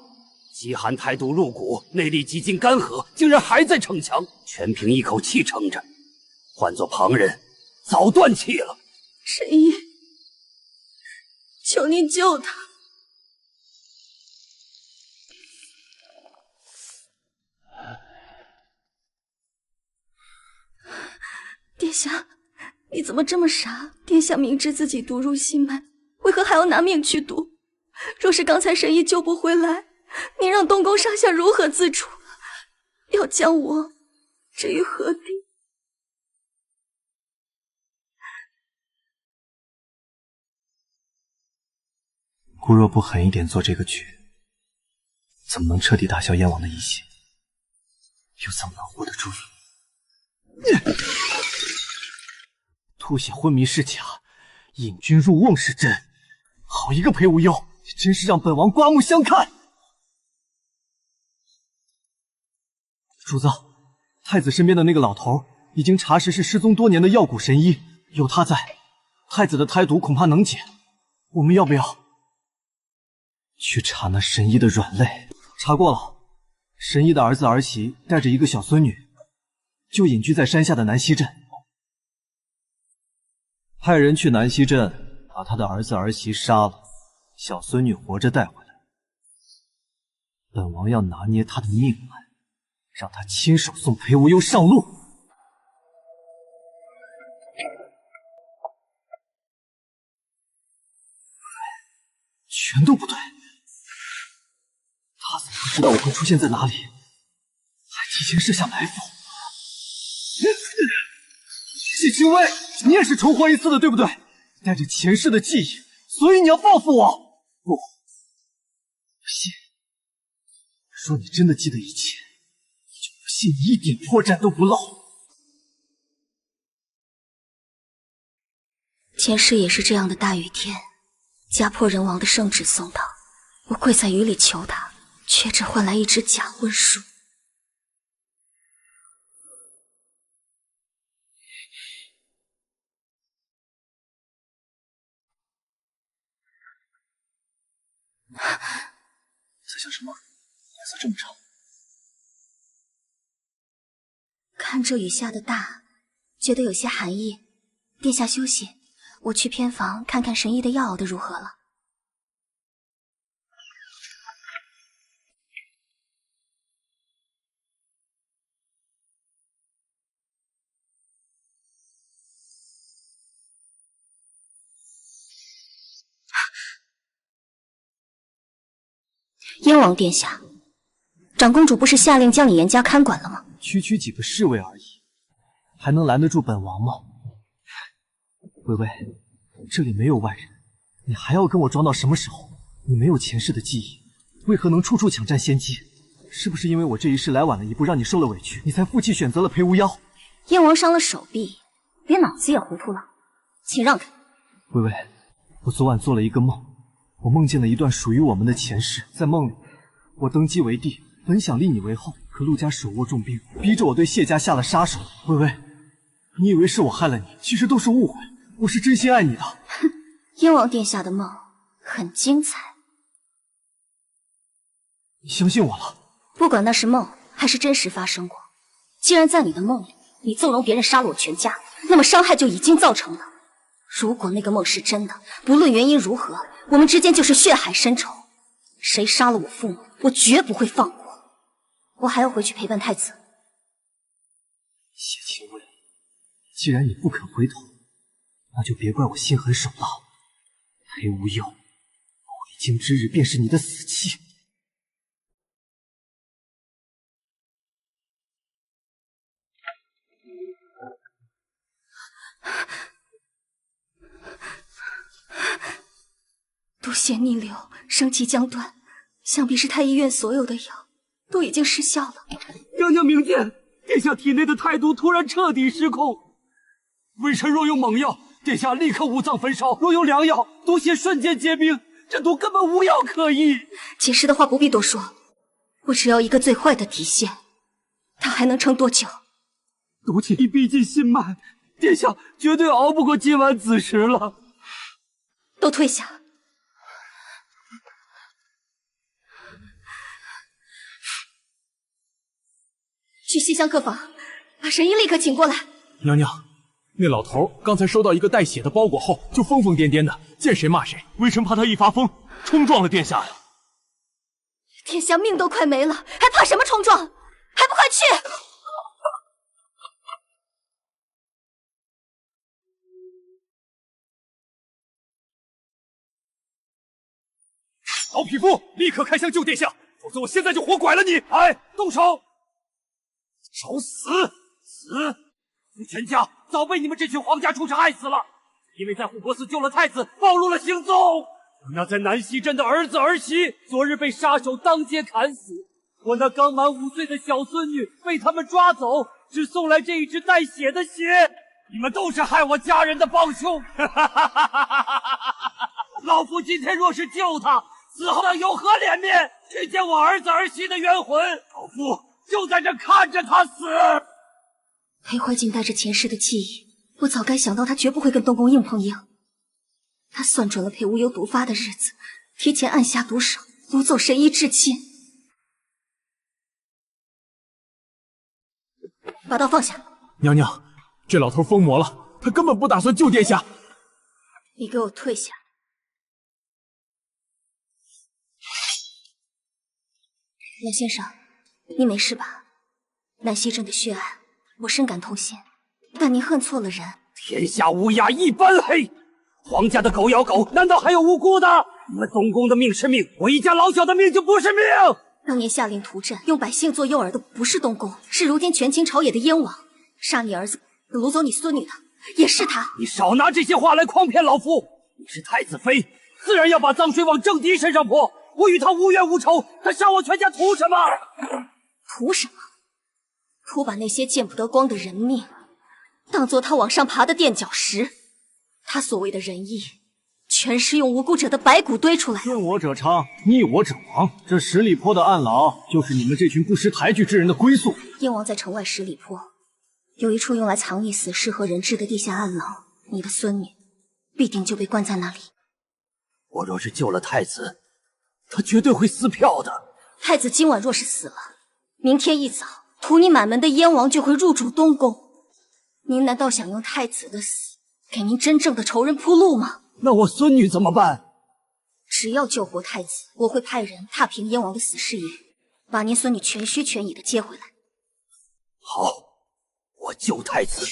饥寒态度入骨，内力几近干涸，竟然还在逞强，全凭一口气撑着。换做旁人，早断气了。神医，求您救他！殿下，你怎么这么傻？殿下明知自己毒入心脉，为何还要拿命去赌？若是刚才神医救不回来，您让东宫上下如何自处？要将我置于何地？姑若不狠一点做这个局，怎么能彻底打消燕王的疑心？又怎么能护得住你？吐血昏迷是假，引君入瓮是真。好一个裴无忧，你真是让本王刮目相看！主子，太子身边的那个老头已经查实是失踪多年的药蛊神医，有他在，太子的胎毒恐怕能解。我们要不要去查那神医的软肋？查过了，神医的儿子儿媳带着一个小孙女，就隐居在山下的南溪镇。派人去南溪镇把他的儿子儿媳杀了，小孙女活着带回来。本王要拿捏他的命脉，让他亲手送裴无忧上路。全都不对。他怎么会知道我会出现在哪里，还提前设下埋伏？谢清微，你也是重活一次的，对不对？带着前世的记忆，所以你要报复我？不，不信。说你真的记得一切，我就不信你一点破绽都不露。前世也是这样的大雨天，家破人亡的圣旨送到，我跪在雨里求他，却只换来一只假婚书。在想什么？脸色这么长。看这雨下的大，觉得有些寒意。殿下休息，我去偏房看看神医的药熬得如何了。燕王殿下，长公主不是下令将你严加看管了吗？区区几个侍卫而已，还能拦得住本王吗？微微，这里没有外人，你还要跟我装到什么时候？你没有前世的记忆，为何能处处抢占先机？是不是因为我这一世来晚了一步，让你受了委屈，你才负气选择了裴无妖？燕王伤了手臂，连脑子也糊涂了，请让开。微微，我昨晚做了一个梦。我梦见了一段属于我们的前世，在梦里，我登基为帝，本想立你为后，可陆家手握重兵，逼着我对谢家下了杀手。微微，你以为是我害了你，其实都是误会，我是真心爱你的。哼，燕王殿下的梦很精彩，你相信我了？不管那是梦还是真实发生过，既然在你的梦里，你纵容别人杀了我全家，那么伤害就已经造成了。如果那个梦是真的，不论原因如何，我们之间就是血海深仇。谁杀了我父母，我绝不会放过。我还要回去陪伴太子。谢清微，既然你不肯回头，那就别怪我心狠手辣。裴无忧，回京之日便是你的死期。毒血逆流，生气将断，想必是太医院所有的药都已经失效了。娘娘明鉴，殿下体内的太毒突然彻底失控。微臣若用猛药，殿下立刻五脏焚烧；若用良药，毒血瞬间结冰。这毒根本无药可医。解释的话不必多说，我只要一个最坏的底线，他还能撑多久？毒气已逼近心脉，殿下绝对熬不过今晚子时了。都退下。去西厢客房，把神医立刻请过来。娘娘，那老头刚才收到一个带血的包裹后，就疯疯癫癫的，见谁骂谁。微臣怕他一发疯，冲撞了殿下呀！殿下命都快没了，还怕什么冲撞？还不快去！老匹夫，立刻开枪救殿下，否则我现在就活拐了你！哎，动手！找死！死！全家早被你们这群皇家畜生害死了，因为在护国寺救了太子，暴露了行踪。我那在南溪镇的儿子儿媳，昨日被杀手当街砍死。我那刚满5岁的小孙女被他们抓走，只送来这一只带血的血。你们都是害我家人的帮凶！老夫今天若是救他，死后有何脸面去见我儿子儿媳的冤魂？老夫就在这看着他死。裴怀瑾带着前世的记忆，我早该想到他绝不会跟东宫硬碰硬。他算准了裴无忧毒发的日子，提前按下毒手，掳走神医至亲。把刀放下。娘娘，这老头疯魔了，他根本不打算救殿下。你给我退下。梁先生，你没事吧？南溪镇的血案，我深感痛心，但您恨错了人。天下乌鸦一般黑，皇家的狗咬狗，难道还有无辜的？你们东宫的命是命，我一家老小的命就不是命。当年下令屠镇，用百姓做诱饵的不是东宫，是如今权倾朝野的燕王。杀你儿子、掳走你孙女的也是他。你少拿这些话来诓骗老夫！你是太子妃，自然要把脏水往正敌身上泼。我与他无冤无仇，他杀我全家图什么？图什么？图把那些见不得光的人命当做他往上爬的垫脚石。他所谓的仁义，全是用无辜者的白骨堆出来的。顺我者昌，逆我者亡。这十里坡的暗牢，就是你们这群不识抬举之人的归宿。燕王在城外十里坡有一处用来藏匿死士和人质的地下暗牢，你的孙女必定就被关在那里。我若是救了太子，他绝对会撕票的。太子今晚若是死了，明天一早，图你满门的燕王就会入主东宫。您难道想用太子的死给您真正的仇人铺路吗？那我孙女怎么办？只要救活太子，我会派人踏平燕王的死事业，把您孙女全虚全影的接回来。好，我救太子。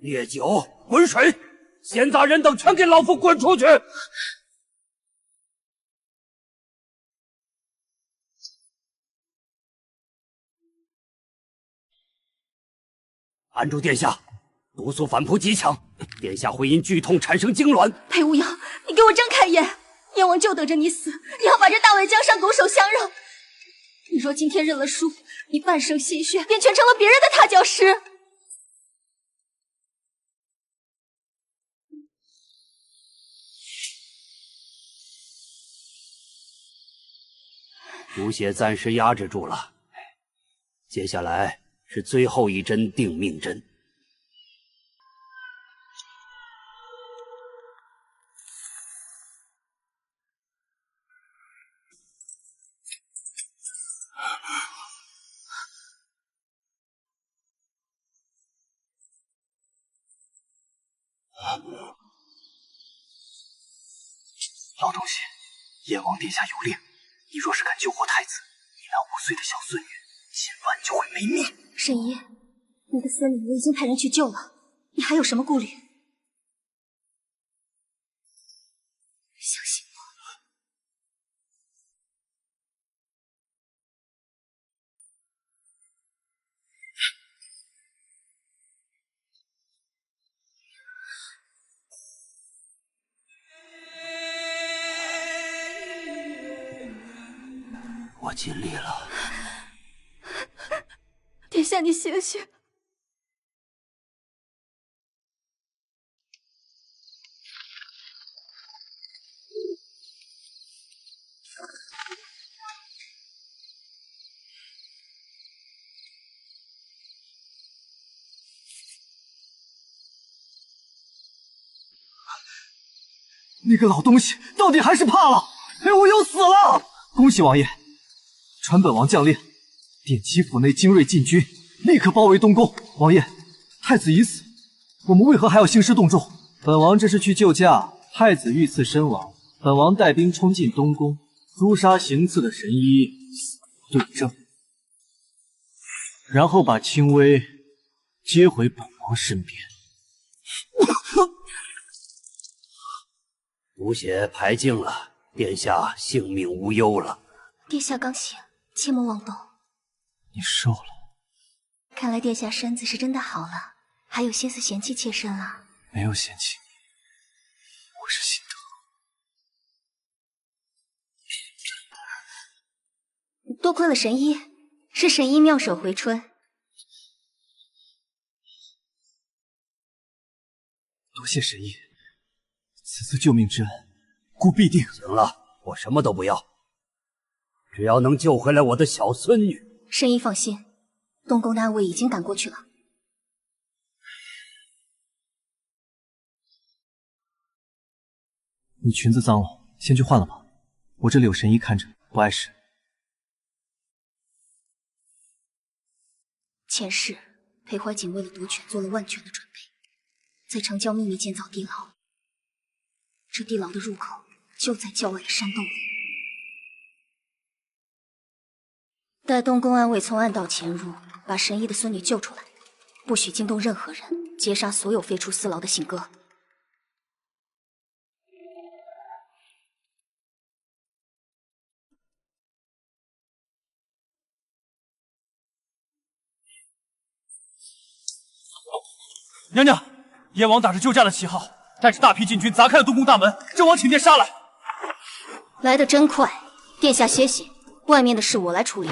烈酒，滚水！闲杂人等全给老夫滚出去！按住殿下，毒素反扑极强，殿下会因剧痛产生痉挛。裴无恙，你给我睁开眼！燕王就等着你死，你要把这大魏江山拱手相让。你若今天认了输，你半生心血便全成了别人的踏脚石。毒血暂时压制住了，接下来是最后一针定命针。老东西，燕王殿下有令，你若是敢救活太子，你那5岁的小孙女今晚就会没命。沈姨，你的孙女我已经派人去救了，你还有什么顾虑？相信我。我尽力了。殿下，你醒醒！那个老东西到底还是怕了，裴无忧死了！恭喜王爷，传本王将令，点击府内精锐禁军，立刻包围东宫。王爷，太子已死，我们为何还要兴师动众？本王这是去救驾，太子遇刺身亡，本王带兵冲进东宫，诛杀行刺的神医，死对证，然后把清微接回本王身边。毒血排尽了，殿下性命无忧了。殿下刚醒，切莫妄动。你瘦了，看来殿下身子是真的好了，还有心思嫌弃妾身了。没有嫌弃，我是心疼。多亏了神医，是神医妙手回春。多谢神医，此次救命之恩，孤必定。行了，我什么都不要，只要能救回来我的小孙女。神医放心，东宫的暗卫已经赶过去了。你裙子脏了，先去换了吧。我这里有神医看着，不碍事。前世裴怀瑾为了夺权做了万全的准备，在城郊秘密建造地牢。这地牢的入口就在郊外的山洞里。待东宫暗卫从暗道潜入，把神医的孙女救出来，不许惊动任何人，截杀所有飞出丝牢的信鸽。娘娘，燕王打着救驾的旗号，带着大批禁军砸开了东宫大门，朕王请殿杀来。来得真快，殿下歇息，外面的事我来处理。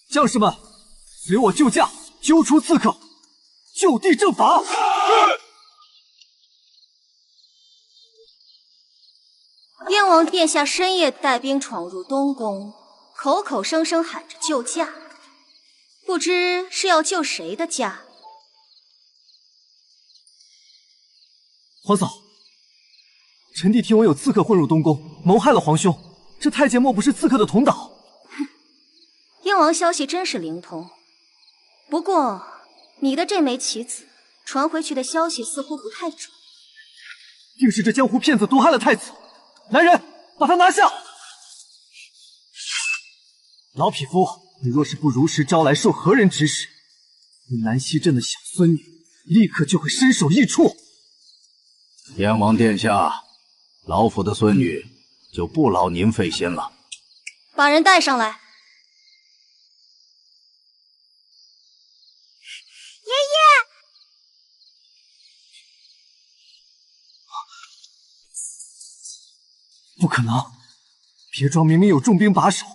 将士们，随我救驾，揪出刺客，就地正法。燕王殿下深夜带兵闯入东宫，口口声声喊着救驾，不知是要救谁的驾？皇嫂，臣弟听闻有刺客混入东宫，谋害了皇兄。这太监莫不是刺客的同党？燕王消息真是灵通，不过你的这枚棋子传回去的消息似乎不太准。定是这江湖骗子毒害了太子。来人，把他拿下！老匹夫，你若是不如实招来，受何人指使，你南溪镇的小孙女立刻就会身首异处。燕王殿下，老夫的孙女就不劳您费心了。把人带上来。爷爷，不可能！别庄明明有重兵把守，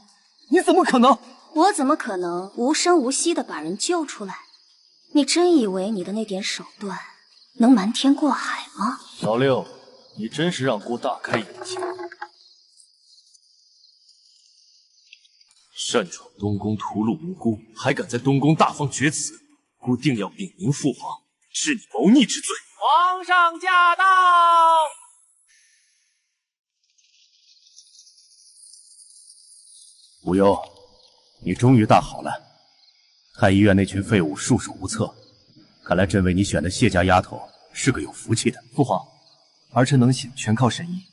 你怎么可能？我怎么可能无声无息地把人救出来？你真以为你的那点手段能瞒天过海吗？老六，你真是让姑大开眼界。擅闯东宫屠戮无辜，还敢在东宫大放厥词，姑定要禀明父皇，治你谋逆之罪。皇上驾到！无忧，你终于大好了。太医院那群废物束手无策，看来朕为你选的谢家丫头是个有福气的。父皇，儿臣能行全靠神医，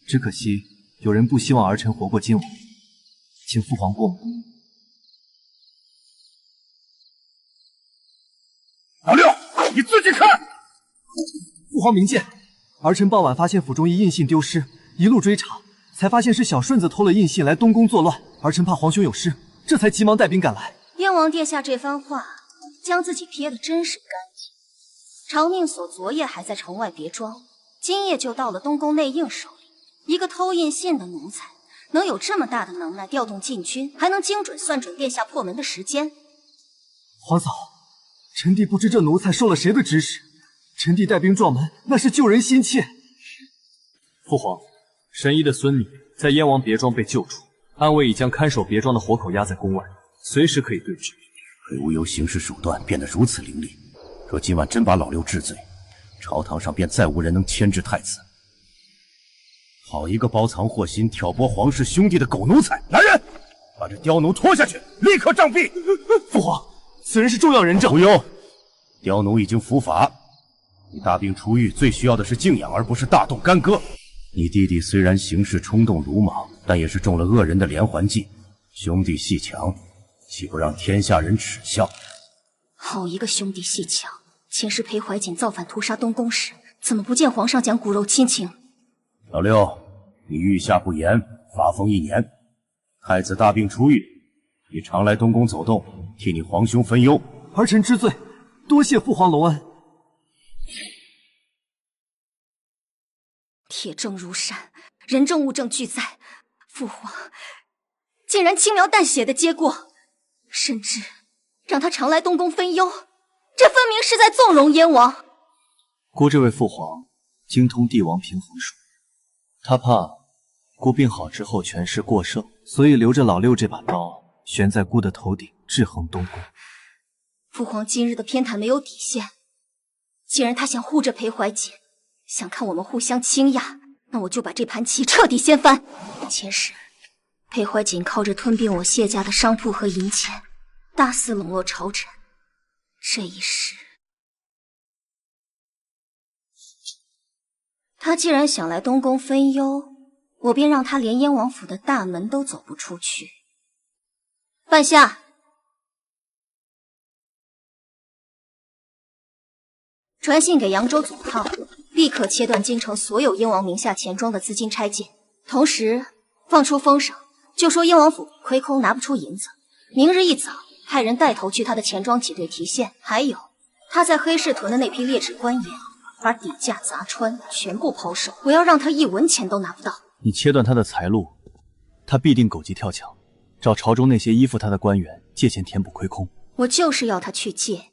只可惜有人不希望儿臣活过今晚，请父皇过目。老六，你自己看。父皇明鉴，儿臣傍晚发现府中一印信丢失，一路追查，才发现是小顺子偷了印信来东宫作乱。儿臣怕皇兄有事，这才急忙带兵赶来。燕王殿下这番话，将自己撇得真是干净。长命锁昨夜还在城外别庄，今夜就到了东宫内应手里。一个偷印信的奴才，能有这么大的能耐调动禁军，还能精准算准殿下破门的时间。皇嫂，臣弟不知这奴才受了谁的指使，臣弟带兵撞门，那是救人心切。父皇，神医的孙女在燕王别庄被救出，暗卫已将看守别庄的活口压在宫外，随时可以对质。裴无忧行事手段变得如此凌厉，若今晚真把老六治罪，朝堂上便再无人能牵制太子。好一个包藏祸心、挑拨皇室兄弟的狗奴才！来人，把这刁奴拖下去，立刻杖毙！父皇，此人是重要人证。无忧，刁奴已经伏法，你大病初愈，最需要的是静养，而不是大动干戈。你弟弟虽然行事冲动鲁莽，但也是中了恶人的连环计。兄弟戏强，岂不让天下人耻笑？好一个兄弟戏强！前世裴怀瑾造反屠杀东宫时，怎么不见皇上讲骨肉亲情？老六，你御下不严，发疯1年。太子大病初愈，你常来东宫走动，替你皇兄分忧。儿臣知罪，多谢父皇隆恩。铁证如山，人证物证俱在，父皇竟然轻描淡写的接过，甚至让他常来东宫分忧，这分明是在纵容燕王。姑这位父皇精通帝王平衡术，他怕姑病好之后权势过剩，所以留着老六这把刀悬在姑的头顶，制衡东宫。父皇今日的偏袒没有底线，既然他想护着裴怀瑾，想看我们互相倾轧，那我就把这盘棋彻底掀翻。前世裴怀瑾靠着吞并我谢家的商铺和银钱，大肆笼络朝臣。这一时，他既然想来东宫分忧，我便让他连燕王府的大门都走不出去。半夏，传信给扬州总号，立刻切断京城所有燕王名下钱庄的资金拆借，同时放出风声，就说燕王府亏空拿不出银子，明日一早派人带头去他的钱庄挤兑提现。还有他在黑市囤的那批劣质官盐，把底价砸穿，全部抛售，我要让他一文钱都拿不到。你切断他的财路，他必定狗急跳墙，找朝中那些依附他的官员借钱填补亏空。我就是要他去借，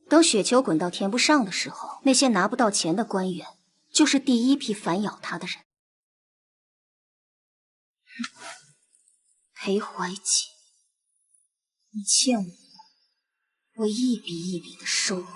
等雪球滚到填不上的时候，那些拿不到钱的官员就是第一批反咬他的人。裴怀瑾，你欠我一笔一笔的收回来。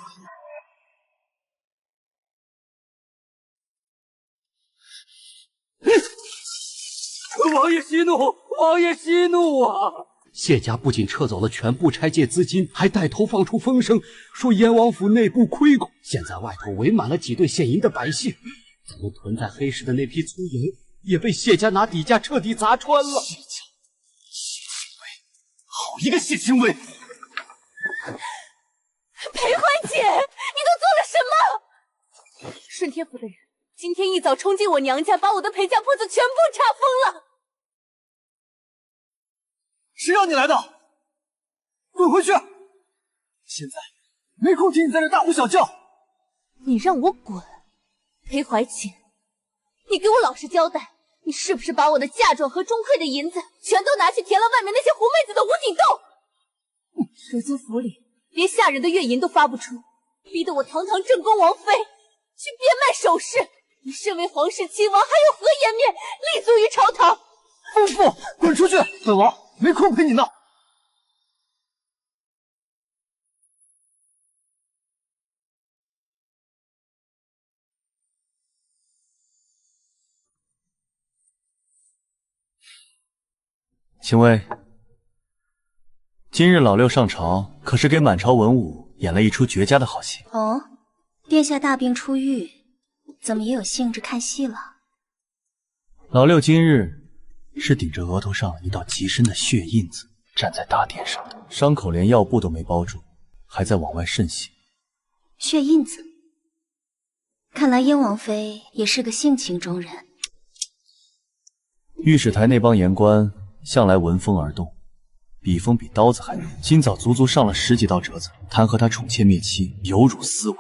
王爷息怒，王爷息怒啊！谢家不仅撤走了全部拆借资金，还带头放出风声，说燕王府内部亏空。现在外头围满了挤兑现银的百姓，咱们囤在黑市的那批粗银也被谢家拿底价彻底砸穿了。谢家，谢清微，好一个谢清微！裴怀瑾，你都做了什么？顺天府的人今天一早冲进我娘家，把我的裴家铺子全部查封了。谁让你来的？滚回去！现在没空听你在这大呼小叫。你让我滚？裴怀瑾，你给我老实交代，你是不是把我的嫁妆和钟馗的银子全都拿去填了外面那些狐妹子的无底洞？如今府里连下人的月银都发不出，逼得我堂堂正宫王妃去变卖首饰。你身为皇室亲王，还有何颜面立足于朝堂？疯妇，滚出去！本王没空陪你闹。秦薇，今日老六上朝，可是给满朝文武演了一出绝佳的好戏。哦，殿下大病初愈，怎么也有兴致看戏了？老六今日是顶着额头上一道极深的血印子站在大殿上的，伤口连药布都没包住，还在往外渗血。血印子，看来燕王妃也是个性情中人。御史台那帮言官向来闻风而动，笔锋比刀子还利。今早足足上了10几道折子，弹劾他宠妾灭妻，有辱斯文。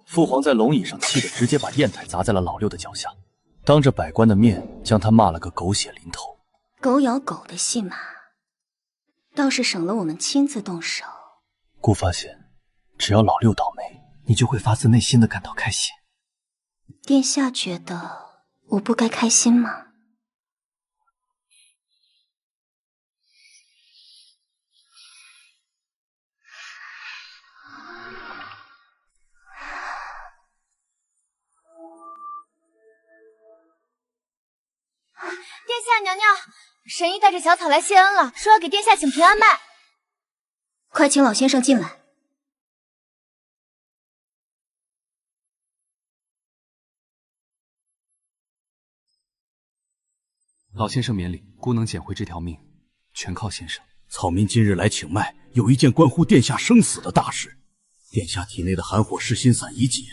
父皇在龙椅上气得直接把砚台砸在了老六的脚下，当着百官的面将他骂了个狗血淋头。狗咬狗的戏码，倒是省了我们亲自动手。姑发现，只要老六倒霉，你就会发自内心的感到开心。殿下觉得我不该开心吗？殿下娘娘，神医带着小草来谢恩了，说要给殿下请平安脉。快请老先生进来。老先生免礼，孤能捡回这条命，全靠先生。草民今日来请脉，有一件关乎殿下生死的大事。殿下体内的寒火噬心散已解，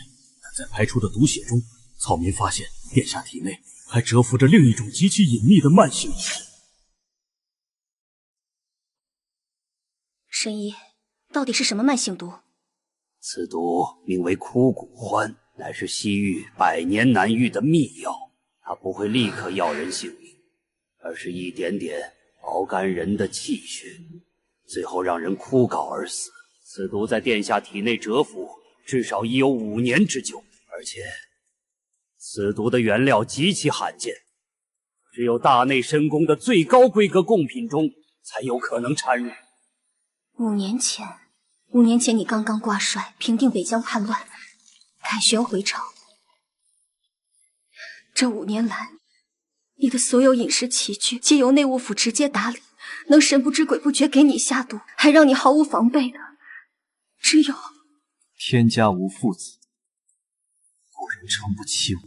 但在排出的毒血中，草民发现殿下体内还蛰伏着另一种极其隐秘的慢性毒。神医，到底是什么慢性毒？此毒名为枯骨欢，乃是西域100年难遇的秘药。它不会立刻要人性命，而是一点点熬干人的气血，最后让人枯槁而死。此毒在殿下体内蛰伏，至少已有5年之久，而且此毒的原料极其罕见，只有大内深宫的最高规格贡品中才有可能掺入。5年前你刚刚挂帅，平定北疆叛乱，凯旋回朝。这5年来，你的所有饮食起居皆由内务府直接打理，能神不知鬼不觉给你下毒，还让你毫无防备的，只有天家无父子，故人诚不欺我。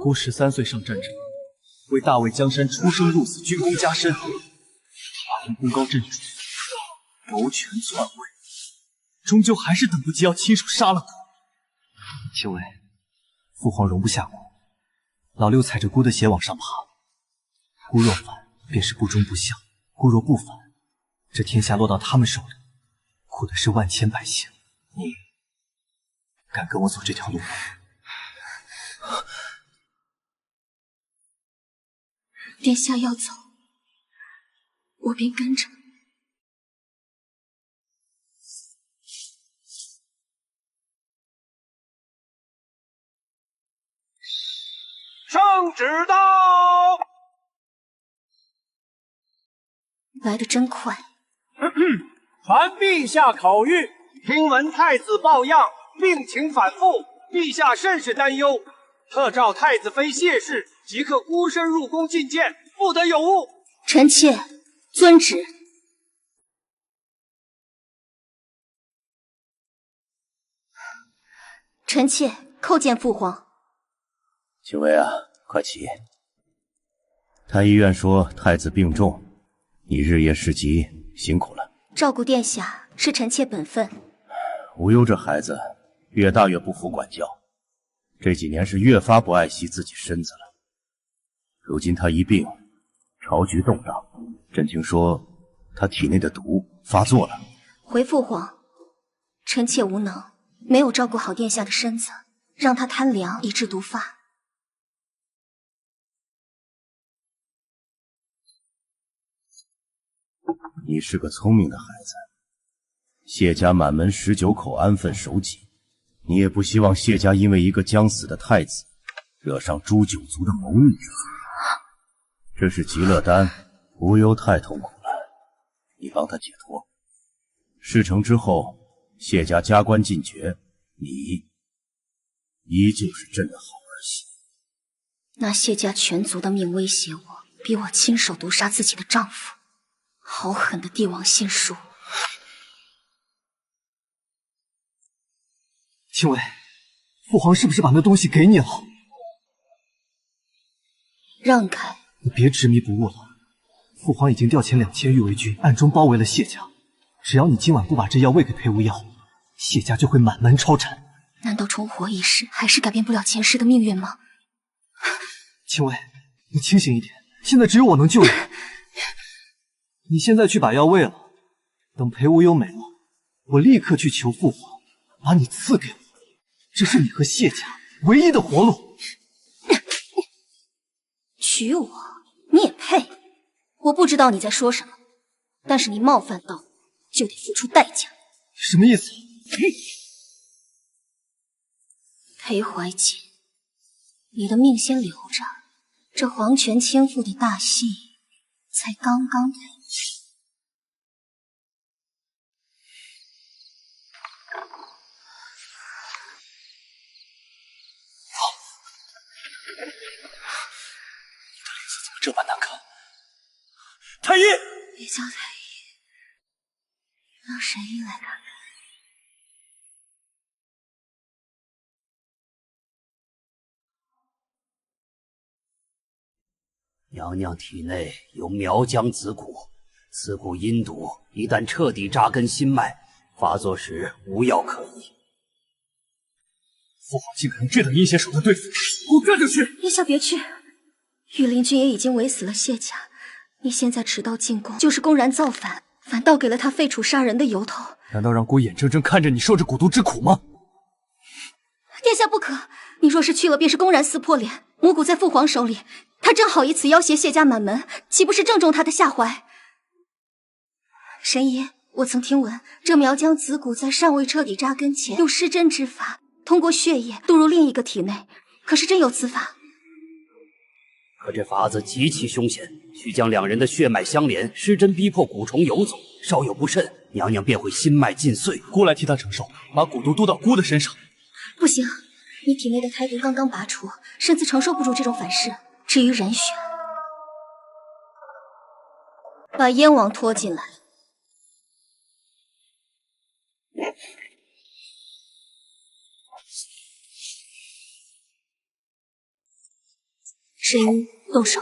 孤13岁上战场，为大魏江山出生入死，军功加身，华明功高震主，谋权篡位，终究还是等不及要亲手杀了孤。青薇，父皇容不下孤，老六踩着孤的血往上爬。孤若反，便是不忠不孝；孤若不反，这天下落到他们手里，苦的是万千百姓。你敢跟我走这条路吗？殿下要走，我便跟着。圣旨到！来得真快。传陛下口谕，听闻太子抱恙，病情反复，陛下甚是担忧，特召太子妃谢氏即刻孤身入宫觐见，不得有误。臣妾遵旨。臣妾叩见父皇。青薇啊，快起！太医院说太子病重，你日夜侍疾，辛苦了。照顾殿下是臣妾本分。无忧这孩子越大越不服管教，这几年是越发不爱惜自己身子了。如今他一病，朝局动荡，朕听说他体内的毒发作了。回父皇，臣妾无能，没有照顾好殿下的身子，让他贪凉以致毒发。你是个聪明的孩子，谢家满门19口安分守己，你也不希望谢家因为一个将死的太子，惹上诛九族的谋逆之祸。这是极乐丹，无忧太痛苦了，你帮他解脱。事成之后，谢家加官进爵，你依旧是朕的好儿媳。拿谢家全族的命威胁我，逼我亲手毒杀自己的丈夫，好狠的帝王心术！青薇，父皇是不是把那东西给你了？让开！你别执迷不悟了。父皇已经调遣2000御卫军，暗中包围了谢家。只要你今晚不把这药喂给裴无药，谢家就会满门抄斩。难道重活一世还是改变不了前世的命运吗？青薇，你清醒一点，现在只有我能救你。你现在去把药喂了，等裴无忧没了，我立刻去求父皇，把你赐给我。这是你和谢家唯一的活路。娶我，你也配？我不知道你在说什么，但是你冒犯到我，就得付出代价。什么意思？裴怀瑾，你的命先留着，这皇权倾覆的大戏才刚刚开始。这般难看，太医，别叫太医，让神医来看看。娘娘体内有苗疆子骨，此骨阴毒，一旦彻底扎根心脉，发作时无药可医。父皇竟敢用这等阴险手段对付我，这就去！陛下别去，御林军也已经围死了谢家，你现在持刀进宫，就是公然造反，反倒给了他废除杀人的由头。难道让孤眼睁睁看着你受着蛊毒之苦吗？殿下不可，你若是去了，便是公然撕破脸。魔骨在父皇手里，他正好以此要挟谢家满门，岂不是正中他的下怀？神医，我曾听闻，这苗疆子骨在尚未彻底扎根前，用施针之法，通过血液渡入另一个体内。可是真有此法？可这法子极其凶险，需将两人的血脉相连，施针逼迫蛊虫游走，稍有不慎，娘娘便会心脉尽碎。孤来替他承受，把蛊毒嘟到孤的身上。不行，你体内的胎毒刚刚拔除，身子承受不住这种反噬。至于人血，把燕王拖进来。神医，动手。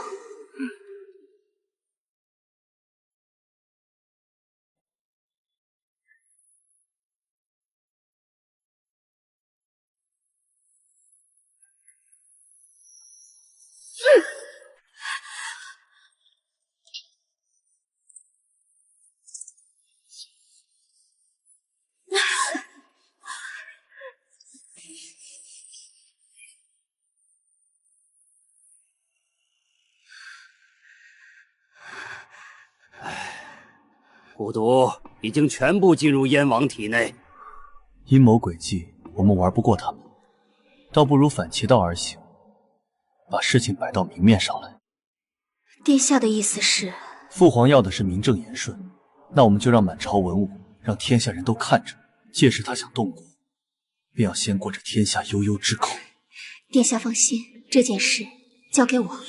蛊毒已经全部进入燕王体内，阴谋诡计我们玩不过他们，倒不如反其道而行，把事情摆到明面上来。殿下的意思是，父皇要的是名正言顺，那我们就让满朝文武，让天下人都看着，届时他想动国，便要先过这天下悠悠之口。殿下放心，这件事交给我。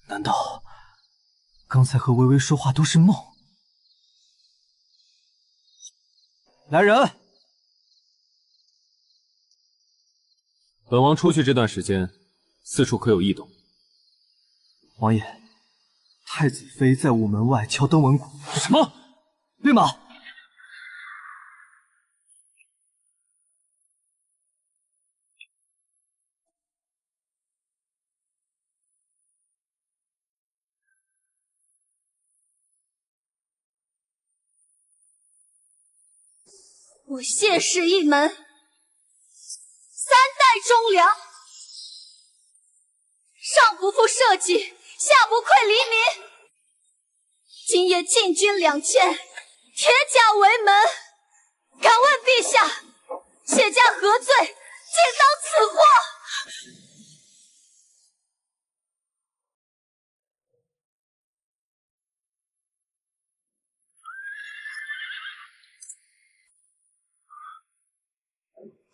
难道刚才和微微说话都是梦？来人！本王出去这段时间，四处可有异动？王爷，太子妃在午门外敲登闻鼓。什么？绿马！我谢氏一门3代忠良，上不负社稷，下不愧黎民。今夜禁军2000，铁甲为门。敢问陛下，谢家何罪，竟当此祸？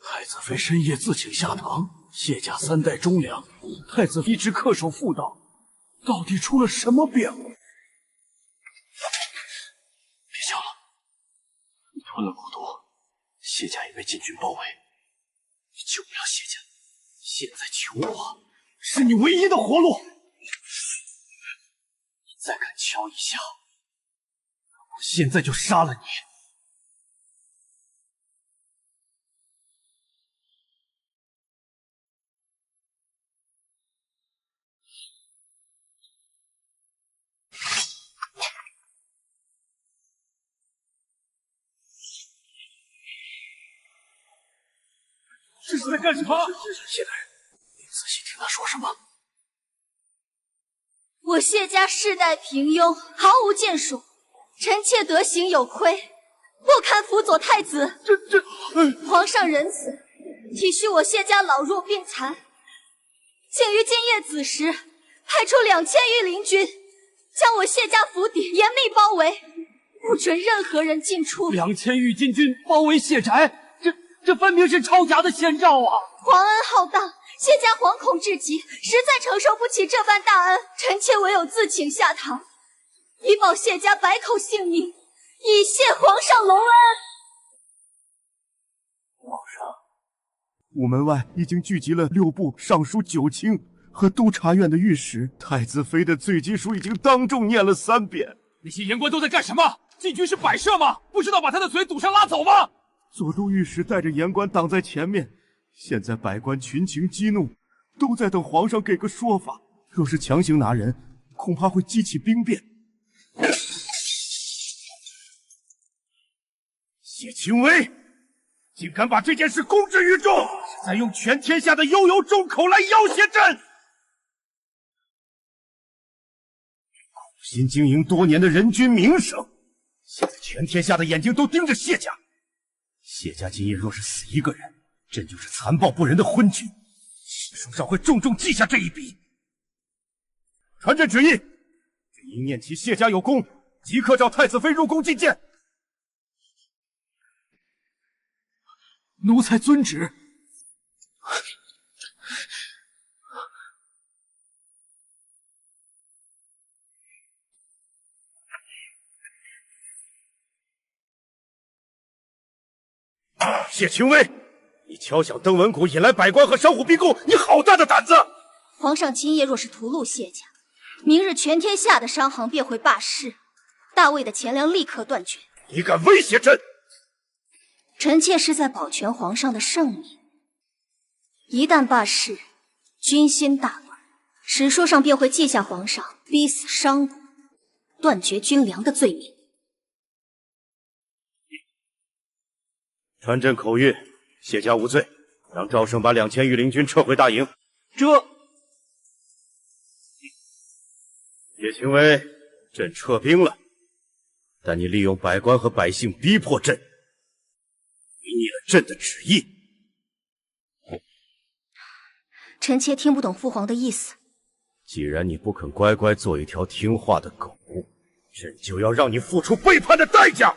太子妃深夜自请下堂，谢家3代忠良，太子妃一直恪守妇道，到底出了什么变故？别想了，你吞了蛊毒，谢家也被禁军包围，你救不了谢家，现在求我，是你唯一的活路。你再敢敲一下，我现在就杀了你！这是在干什么？谢大人，你仔细听他说什么。我谢家世代平庸，毫无建树，臣妾德行有亏，不堪辅佐太子。皇上仁慈，体恤我谢家老弱病残，竟于今夜子时派出2000余灵军，将我谢家府邸严密包围，不准任何人进出。2000余禁军包围谢宅，这分明是抄家的先兆啊！皇恩浩荡，谢家惶恐至极，实在承受不起这般大恩，臣妾唯有自请下堂，以保谢家百口性命，以谢皇上隆恩。皇上，午门外已经聚集了6部尚书9卿和督察院的御史，太子妃的罪基书已经当众念了3遍。那些言官都在干什么？禁军是摆设吗？不知道把他的嘴堵上拉走吗？左都御史带着言官挡在前面，现在百官群情激怒，都在等皇上给个说法。若是强行拿人，恐怕会激起兵变。谢清微竟敢把这件事公之于众，是在用全天下的悠悠众口来要挟朕。苦心经营多年的人君名声，现在全天下的眼睛都盯着谢家。谢家今夜若是死一个人，朕就是残暴不仁的昏君，手上会重重记下这一笔。传朕旨意，因念其谢家有功，即刻召太子妃入宫觐见。奴才遵旨。谢清微，你敲响登文谷，引来百官和商户逼供，你好大的胆子！皇上今夜若是屠戮谢家，明日全天下的商行便会罢市，大魏的钱粮立刻断绝。你敢威胁朕？臣妾是在保全皇上的圣明。一旦罢市，军心大乱，史书上便会记下皇上逼死商贾、断绝军粮的罪名。传朕口谕，谢家无罪，让赵胜把2000御林军撤回大营。这，叶清微，朕撤兵了，但你利用百官和百姓逼迫朕，违逆了朕的旨意。臣妾听不懂父皇的意思。既然你不肯乖乖做一条听话的狗，朕就要让你付出背叛的代价。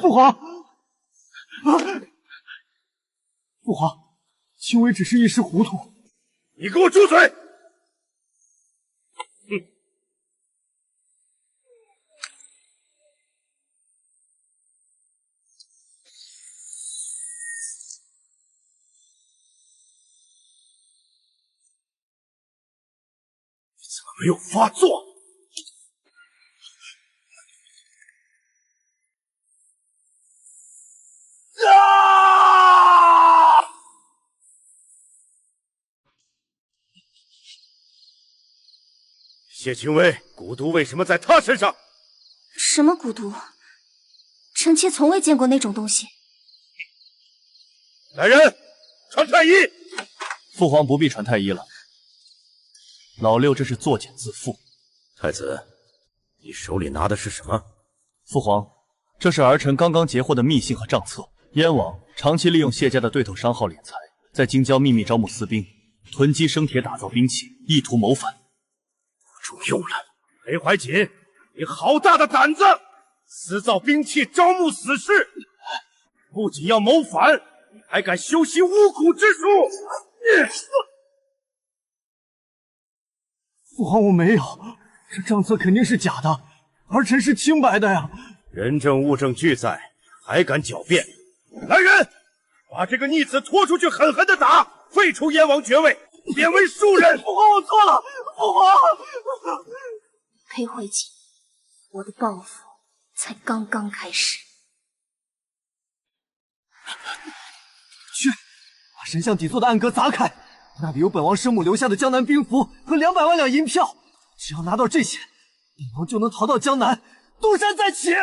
父皇，父皇，清微只是一时糊涂。你给我住嘴！怎么没有发作？谢清微，蛊毒为什么在他身上？什么蛊毒？臣妾从未见过那种东西。来人，传太医！父皇不必传太医了，老六这是作茧自缚。太子，你手里拿的是什么？父皇，这是儿臣刚刚截获的密信和账册。燕王长期利用谢家的对头商号敛财，在京郊秘密招募私兵，囤积生铁打造兵器，意图谋反。中用了！裴怀瑾，你好大的胆子！私造兵器，招募死士，不仅要谋反，你还敢修习巫蛊之术！父皇，我没有，这账册肯定是假的，儿臣是清白的呀！人证物证俱在，还敢狡辩？来人，把这个逆子拖出去，狠狠的打，废除燕王爵位，贬为庶人！父皇，我错了，父皇！裴怀瑾，我的报复才刚刚开始。去，把神像底座的暗格砸开，那里有本王生母留下的江南兵符和200万两银票。只要拿到这些，本王就能逃到江南，东山再起。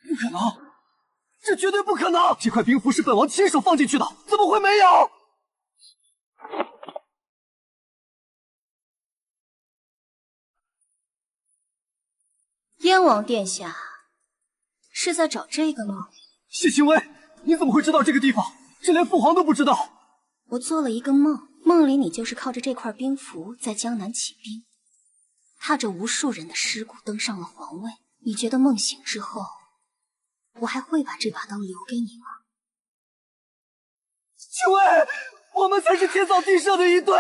不可能，这绝对不可能！这块兵符是本王亲手放进去的，怎么会没有？燕王殿下是在找这个吗？谢清微，你怎么会知道这个地方？这连父皇都不知道。我做了一个梦，梦里你就是靠着这块兵符在江南起兵，踏着无数人的尸骨登上了皇位。你觉得梦醒之后，我还会把这把刀留给你吗？清微，我们才是天造地设的一对。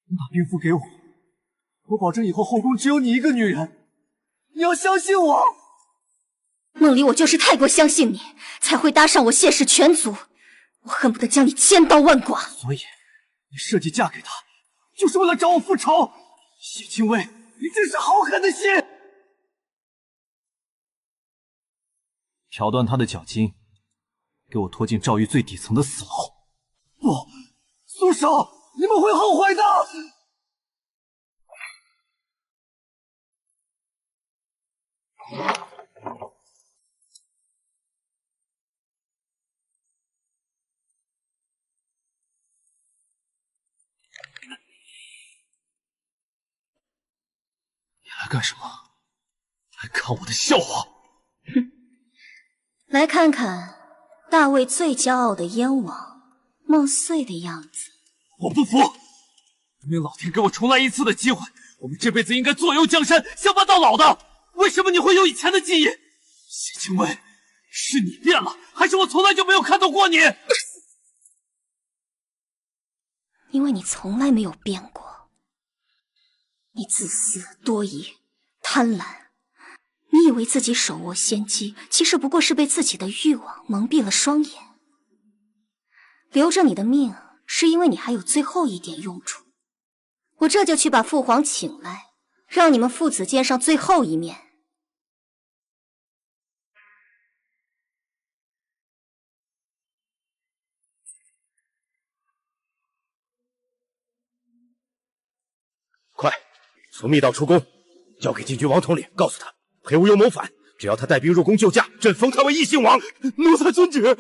你把兵符给我，我保证以后后宫只有你一个女人。你要相信我。梦里我就是太过相信你，才会搭上我谢氏全族。我恨不得将你千刀万剐。所以你设计嫁给他，就是为了找我复仇。谢清微，你真是好狠的心！挑断他的脚筋，给我拖进赵狱最底层的死牢。不，松手！你们会后悔的。你来干什么？来看我的笑话？来看看大魏最骄傲的燕王梦碎的样子。我不服！明明老天给我重来一次的机会，我们这辈子应该坐拥江山，相伴到老的。为什么你会有以前的记忆？谢清微，是你变了，还是我从来就没有看到过你？因为你从来没有变过。你自私、多疑、贪婪，你以为自己手握先机，其实不过是被自己的欲望蒙蔽了双眼。留着你的命，是因为你还有最后一点用处。我这就去把父皇请来，让你们父子见上最后一面。快，从密道出宫，交给禁军王统领，告诉他裴无忧谋反，只要他带兵入宫救驾，朕封他为异姓王。奴才遵旨。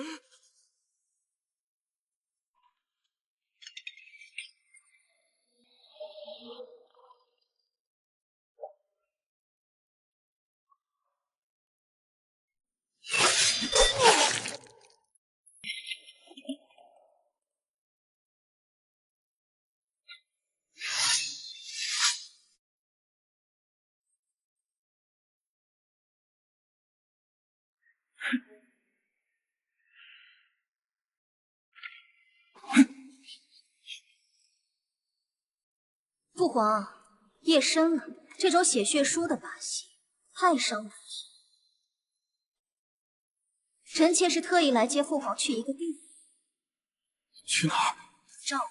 父皇，夜深了，这种写血书的把戏太伤人了。臣妾是特意来接父皇去一个地方。去哪儿？赵云。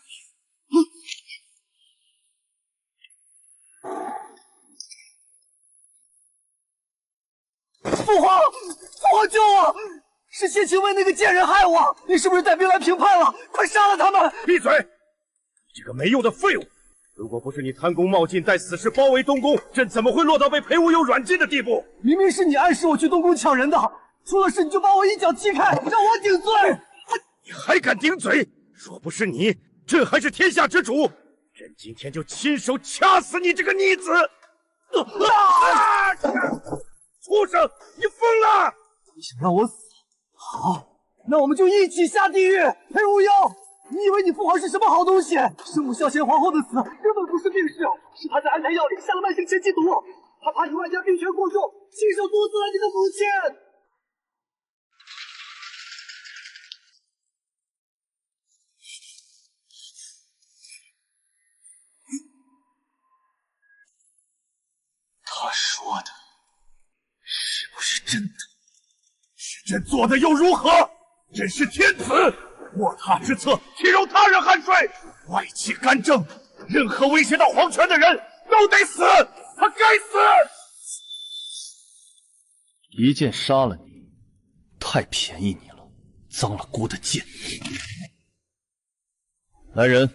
父皇，父皇救我！是谢清威那个贱人害我！你是不是带兵来平叛了？快杀了他们！闭嘴！你这个没用的废物！如果不是你贪功冒进，带死士包围东宫，朕怎么会落到被裴无忧软禁的地步？明明是你暗示我去东宫抢人的，出了事你就把我一脚踢开，让我顶罪！你还敢顶嘴？若不是你，朕还是天下之主，朕今天就亲手掐死你这个逆子！畜生，你疯了！你想让我死？好，那我们就一起下地狱！裴无忧，你以为你父皇是什么好东西？圣母孝贤皇后的死根本不是病逝，是他在安胎药里下了慢性前期毒，他怕你外加病权过重，亲手毒死了你的母亲。他说的是不是真的？是朕做的又如何？朕是天子，卧榻之侧，岂容他人酣睡？外戚干政，任何威胁到皇权的人都得死，他该死！一剑杀了你，太便宜你了，脏了姑的剑。来人，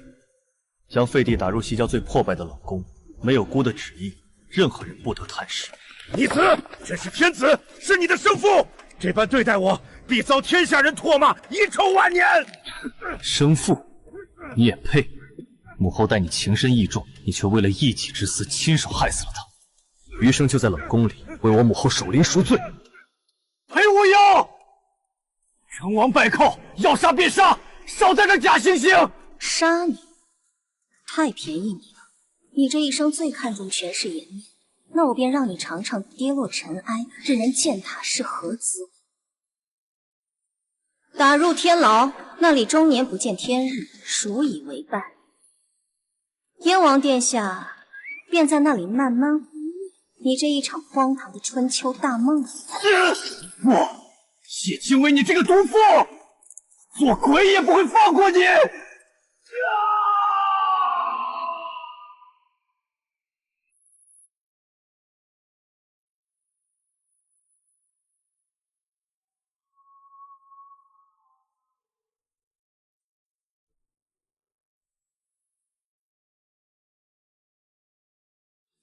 将废帝打入西郊最破败的冷宫，没有姑的旨意，任何人不得探视。逆子，朕是天子，是你的生父，这般对待我，必遭天下人唾骂，遗臭万年。生父，你也配？母后待你情深义重，你却为了一己之私，亲手害死了他。余生就在冷宫里为我母后守灵赎罪。裴无忧，成王败寇，要杀便杀，少在这假惺惺。杀你，太便宜你了。你这一生最看重权势颜面，那我便让你尝尝跌落尘埃，任人践踏是何滋味。打入天牢，那里终年不见天日，数以为半。燕王殿下便在那里慢慢回味你这一场荒唐的春秋大梦里。我谢清威，你这个毒妇，做鬼也不会放过你！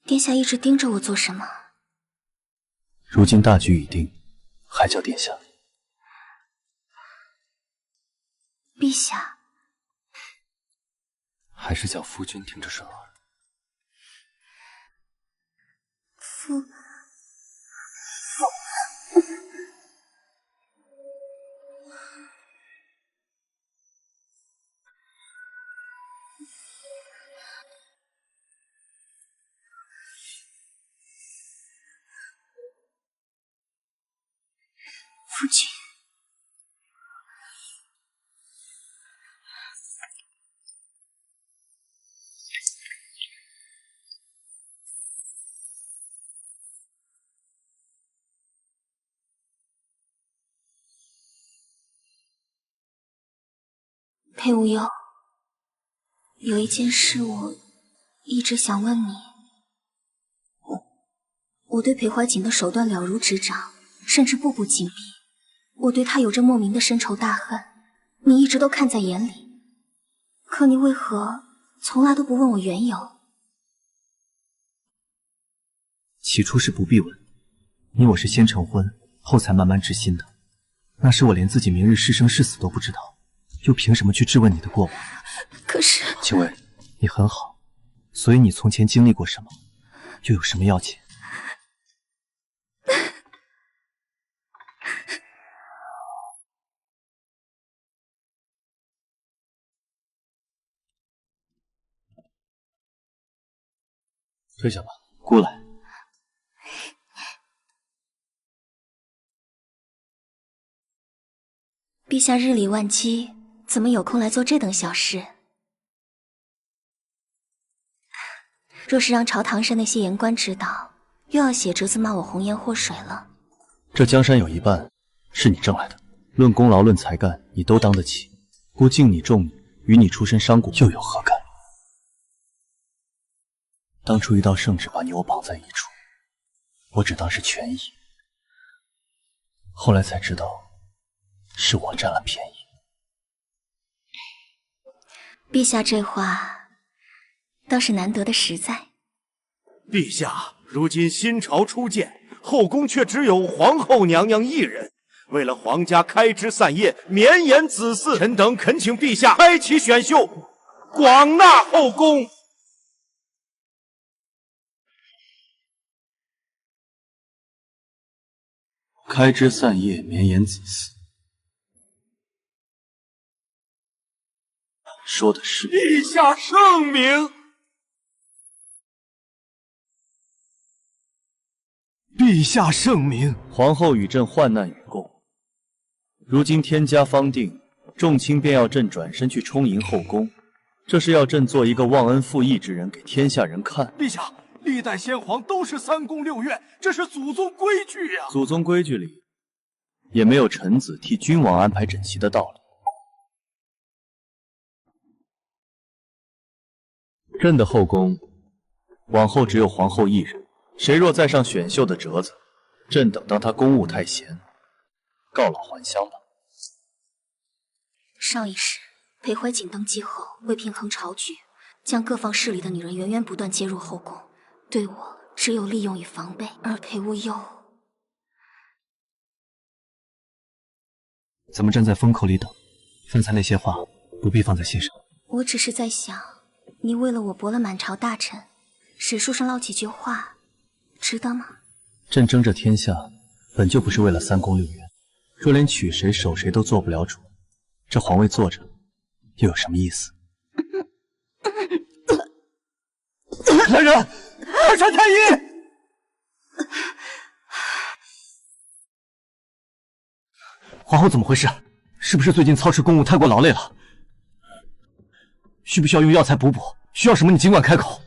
殿下一直盯着我做什么？如今大局已定，还叫殿下？陛下，还是叫夫君听着顺耳。夫君。裴无忧，有一件事我一直想问你。我对裴怀瑾的手段了如指掌，甚至步步紧逼。我对他有着莫名的深仇大恨，你一直都看在眼里。可你为何从来都不问我缘由？起初是不必问，你我是先成婚，后才慢慢知心的。那时我连自己明日是生是死都不知道，又凭什么去质问你的过往？可是，青薇，你很好，所以你从前经历过什么，又有什么要紧？退下吧，过来。陛下日理万机，怎么有空来做这等小事？若是让朝堂上那些言官知道，又要写折子骂我红颜祸水了。这江山有一半是你挣来的，论功劳论才干，你都当得起。故敬你重你，与你出身商贾又有何干？当初一道圣旨把你我绑在一处，我只当是权宜，后来才知道是我占了便宜。陛下这话倒是难得的实在。陛下，如今新朝初建，后宫却只有皇后娘娘一人。为了皇家开枝散叶，绵延子嗣，臣等恳请陛下开启选秀，广纳后宫。开枝散叶，绵延子嗣，说的是陛下圣明。陛下圣明。皇后与朕患难与共，如今天家方定，众卿便要朕转身去充盈后宫，这是要朕做一个忘恩负义之人给天下人看。陛下，历代先皇都是3宫6院，这是祖宗规矩呀。祖宗规矩里也没有臣子替君王安排整齐的道理。朕的后宫往后只有皇后一人，谁若再上选秀的折子，朕等当他公务太闲，告老还乡吧。上一世，裴怀瑾登基后，为平衡朝局，将各方势力的女人源源不断接入后宫，对我只有利用与防备。而裴无忧，咱们站在风口里等，方才那些话不必放在心上。我只是在想，你为了我驳了满朝大臣，史书上唠几句话，值得吗？朕争这天下，本就不是为了3宫6院，若连娶谁守谁都做不了主，这皇位坐着又有什么意思？来人，快传太医！皇后怎么回事？是不是最近操持公务太过劳累了？需不需要用药材补补？需要什么你尽管开口。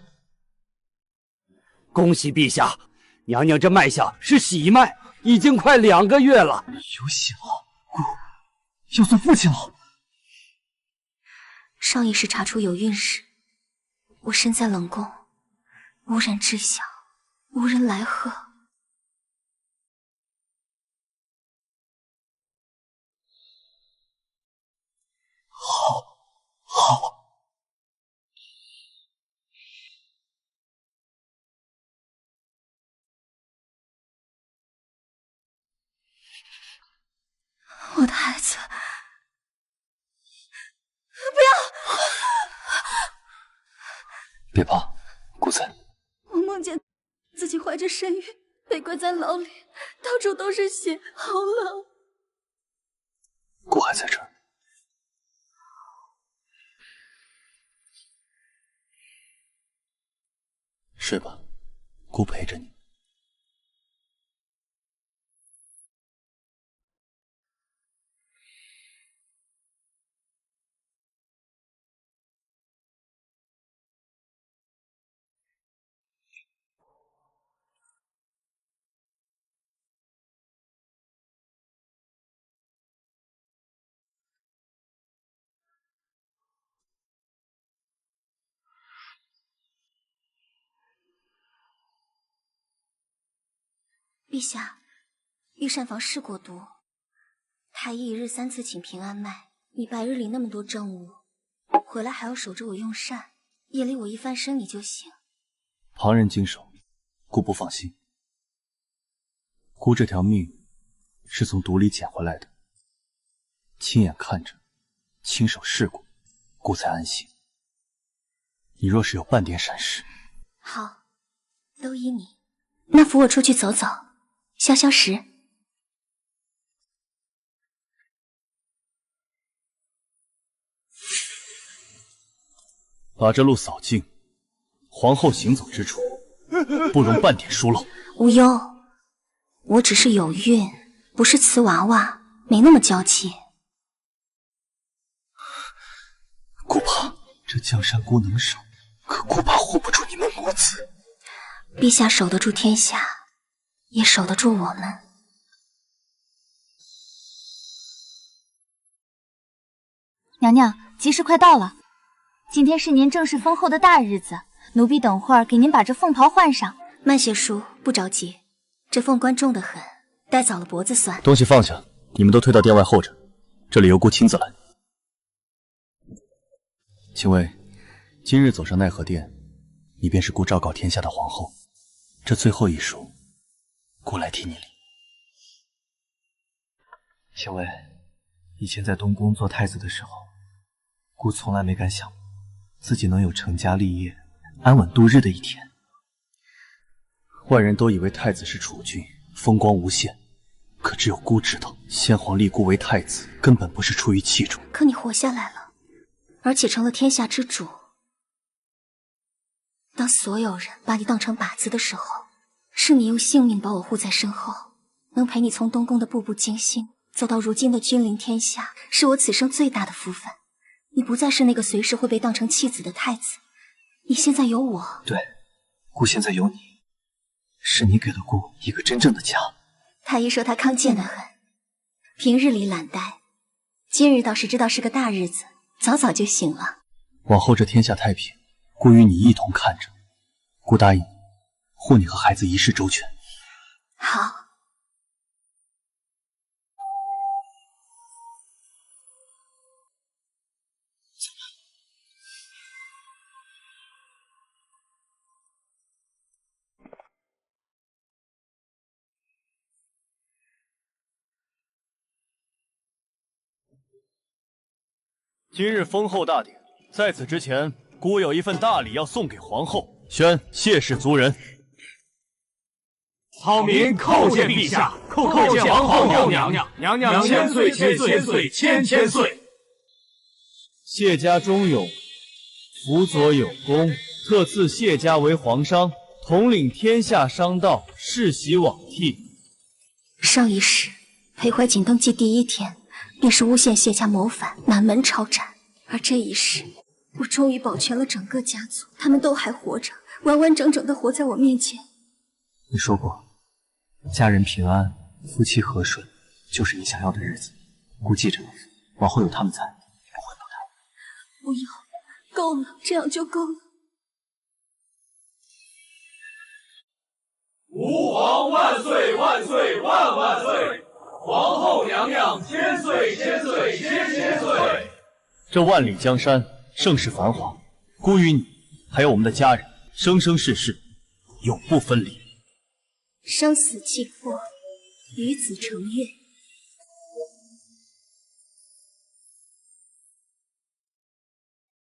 恭喜陛下，娘娘这脉象是喜脉，已经快2个月了。有喜了，故要做父亲了。上一世查出有孕时，我身在冷宫，无人知晓，无人来贺。好。我的孩子，不要！别怕，顾在。我梦见自己怀着身孕，被关在牢里，到处都是血，好冷。顾还在这儿。睡吧，姑陪着你。陛下，御膳房试过毒，太医一日3次请平安脉，你白日里那么多政务，回来还要守着我用膳，夜里我一翻身你就醒。旁人经手，姑不放心。姑这条命是从毒里捡回来的，亲眼看着，亲手试过，姑才安心。你若是有半点闪失，好，都依你。那扶我出去走走，消消食。把这路扫净，皇后行走之处，不容半点疏漏。无忧，我只是有孕，不是瓷娃娃，没那么娇气。姑怕这江山姑能守，可姑怕护不住你们母子。陛下守得住天下，也守得住我们。娘娘，吉时快到了，今天是您正式封后的大日子，奴婢等会儿给您把这凤袍换上。慢些梳，不着急，这凤冠重得很，戴早了脖子酸。东西放下，你们都退到殿外候着，这里由姑亲自来。青薇，今日走上奈何殿，你便是姑昭告天下的皇后。这最后一书，姑来替你领。青薇，以前在东宫做太子的时候，姑从来没敢想自己能有成家立业、安稳度日的一天。外人都以为太子是储君，风光无限，可只有姑知道，先皇立姑为太子，根本不是出于器重。可你活下来了，而且成了天下之主。当所有人把你当成靶子的时候，是你用性命把我护在身后，能陪你从东宫的步步惊心走到如今的君临天下，是我此生最大的福分。你不再是那个随时会被当成弃子的太子，你现在有我。对，姑现在有你，是你给了姑一个真正的家。太医说他康健得很，平日里懒怠，今日倒是知道是个大日子，早早就醒了。往后这天下太平，姑与你一同看着。姑答应护你和孩子一世周全。好。今日封后大典，在此之前，姑有一份大礼要送给皇后，宣谢氏族人。草民叩见陛下，叩见皇后娘娘，娘娘千岁千岁千岁。谢家忠勇，辅佐有功，特赐谢家为皇商，统领天下商道，世袭罔替。上一世裴怀瑾登基第一天，便是诬陷谢家谋反，满门抄斩。而这一世，我终于保全了整个家族，他们都还活着，完完整整的活在我面前。你说过，家人平安，夫妻和顺，就是你想要的日子。姑记着，往后有他们在，你不会不太。不要，够了，这样就够了。吾皇万岁万岁万万岁！皇后娘娘千岁千岁千岁！这万里江山，盛世繁华，姑与你，还有我们的家人，生生世世，永不分离。生死契阔，与子成悦。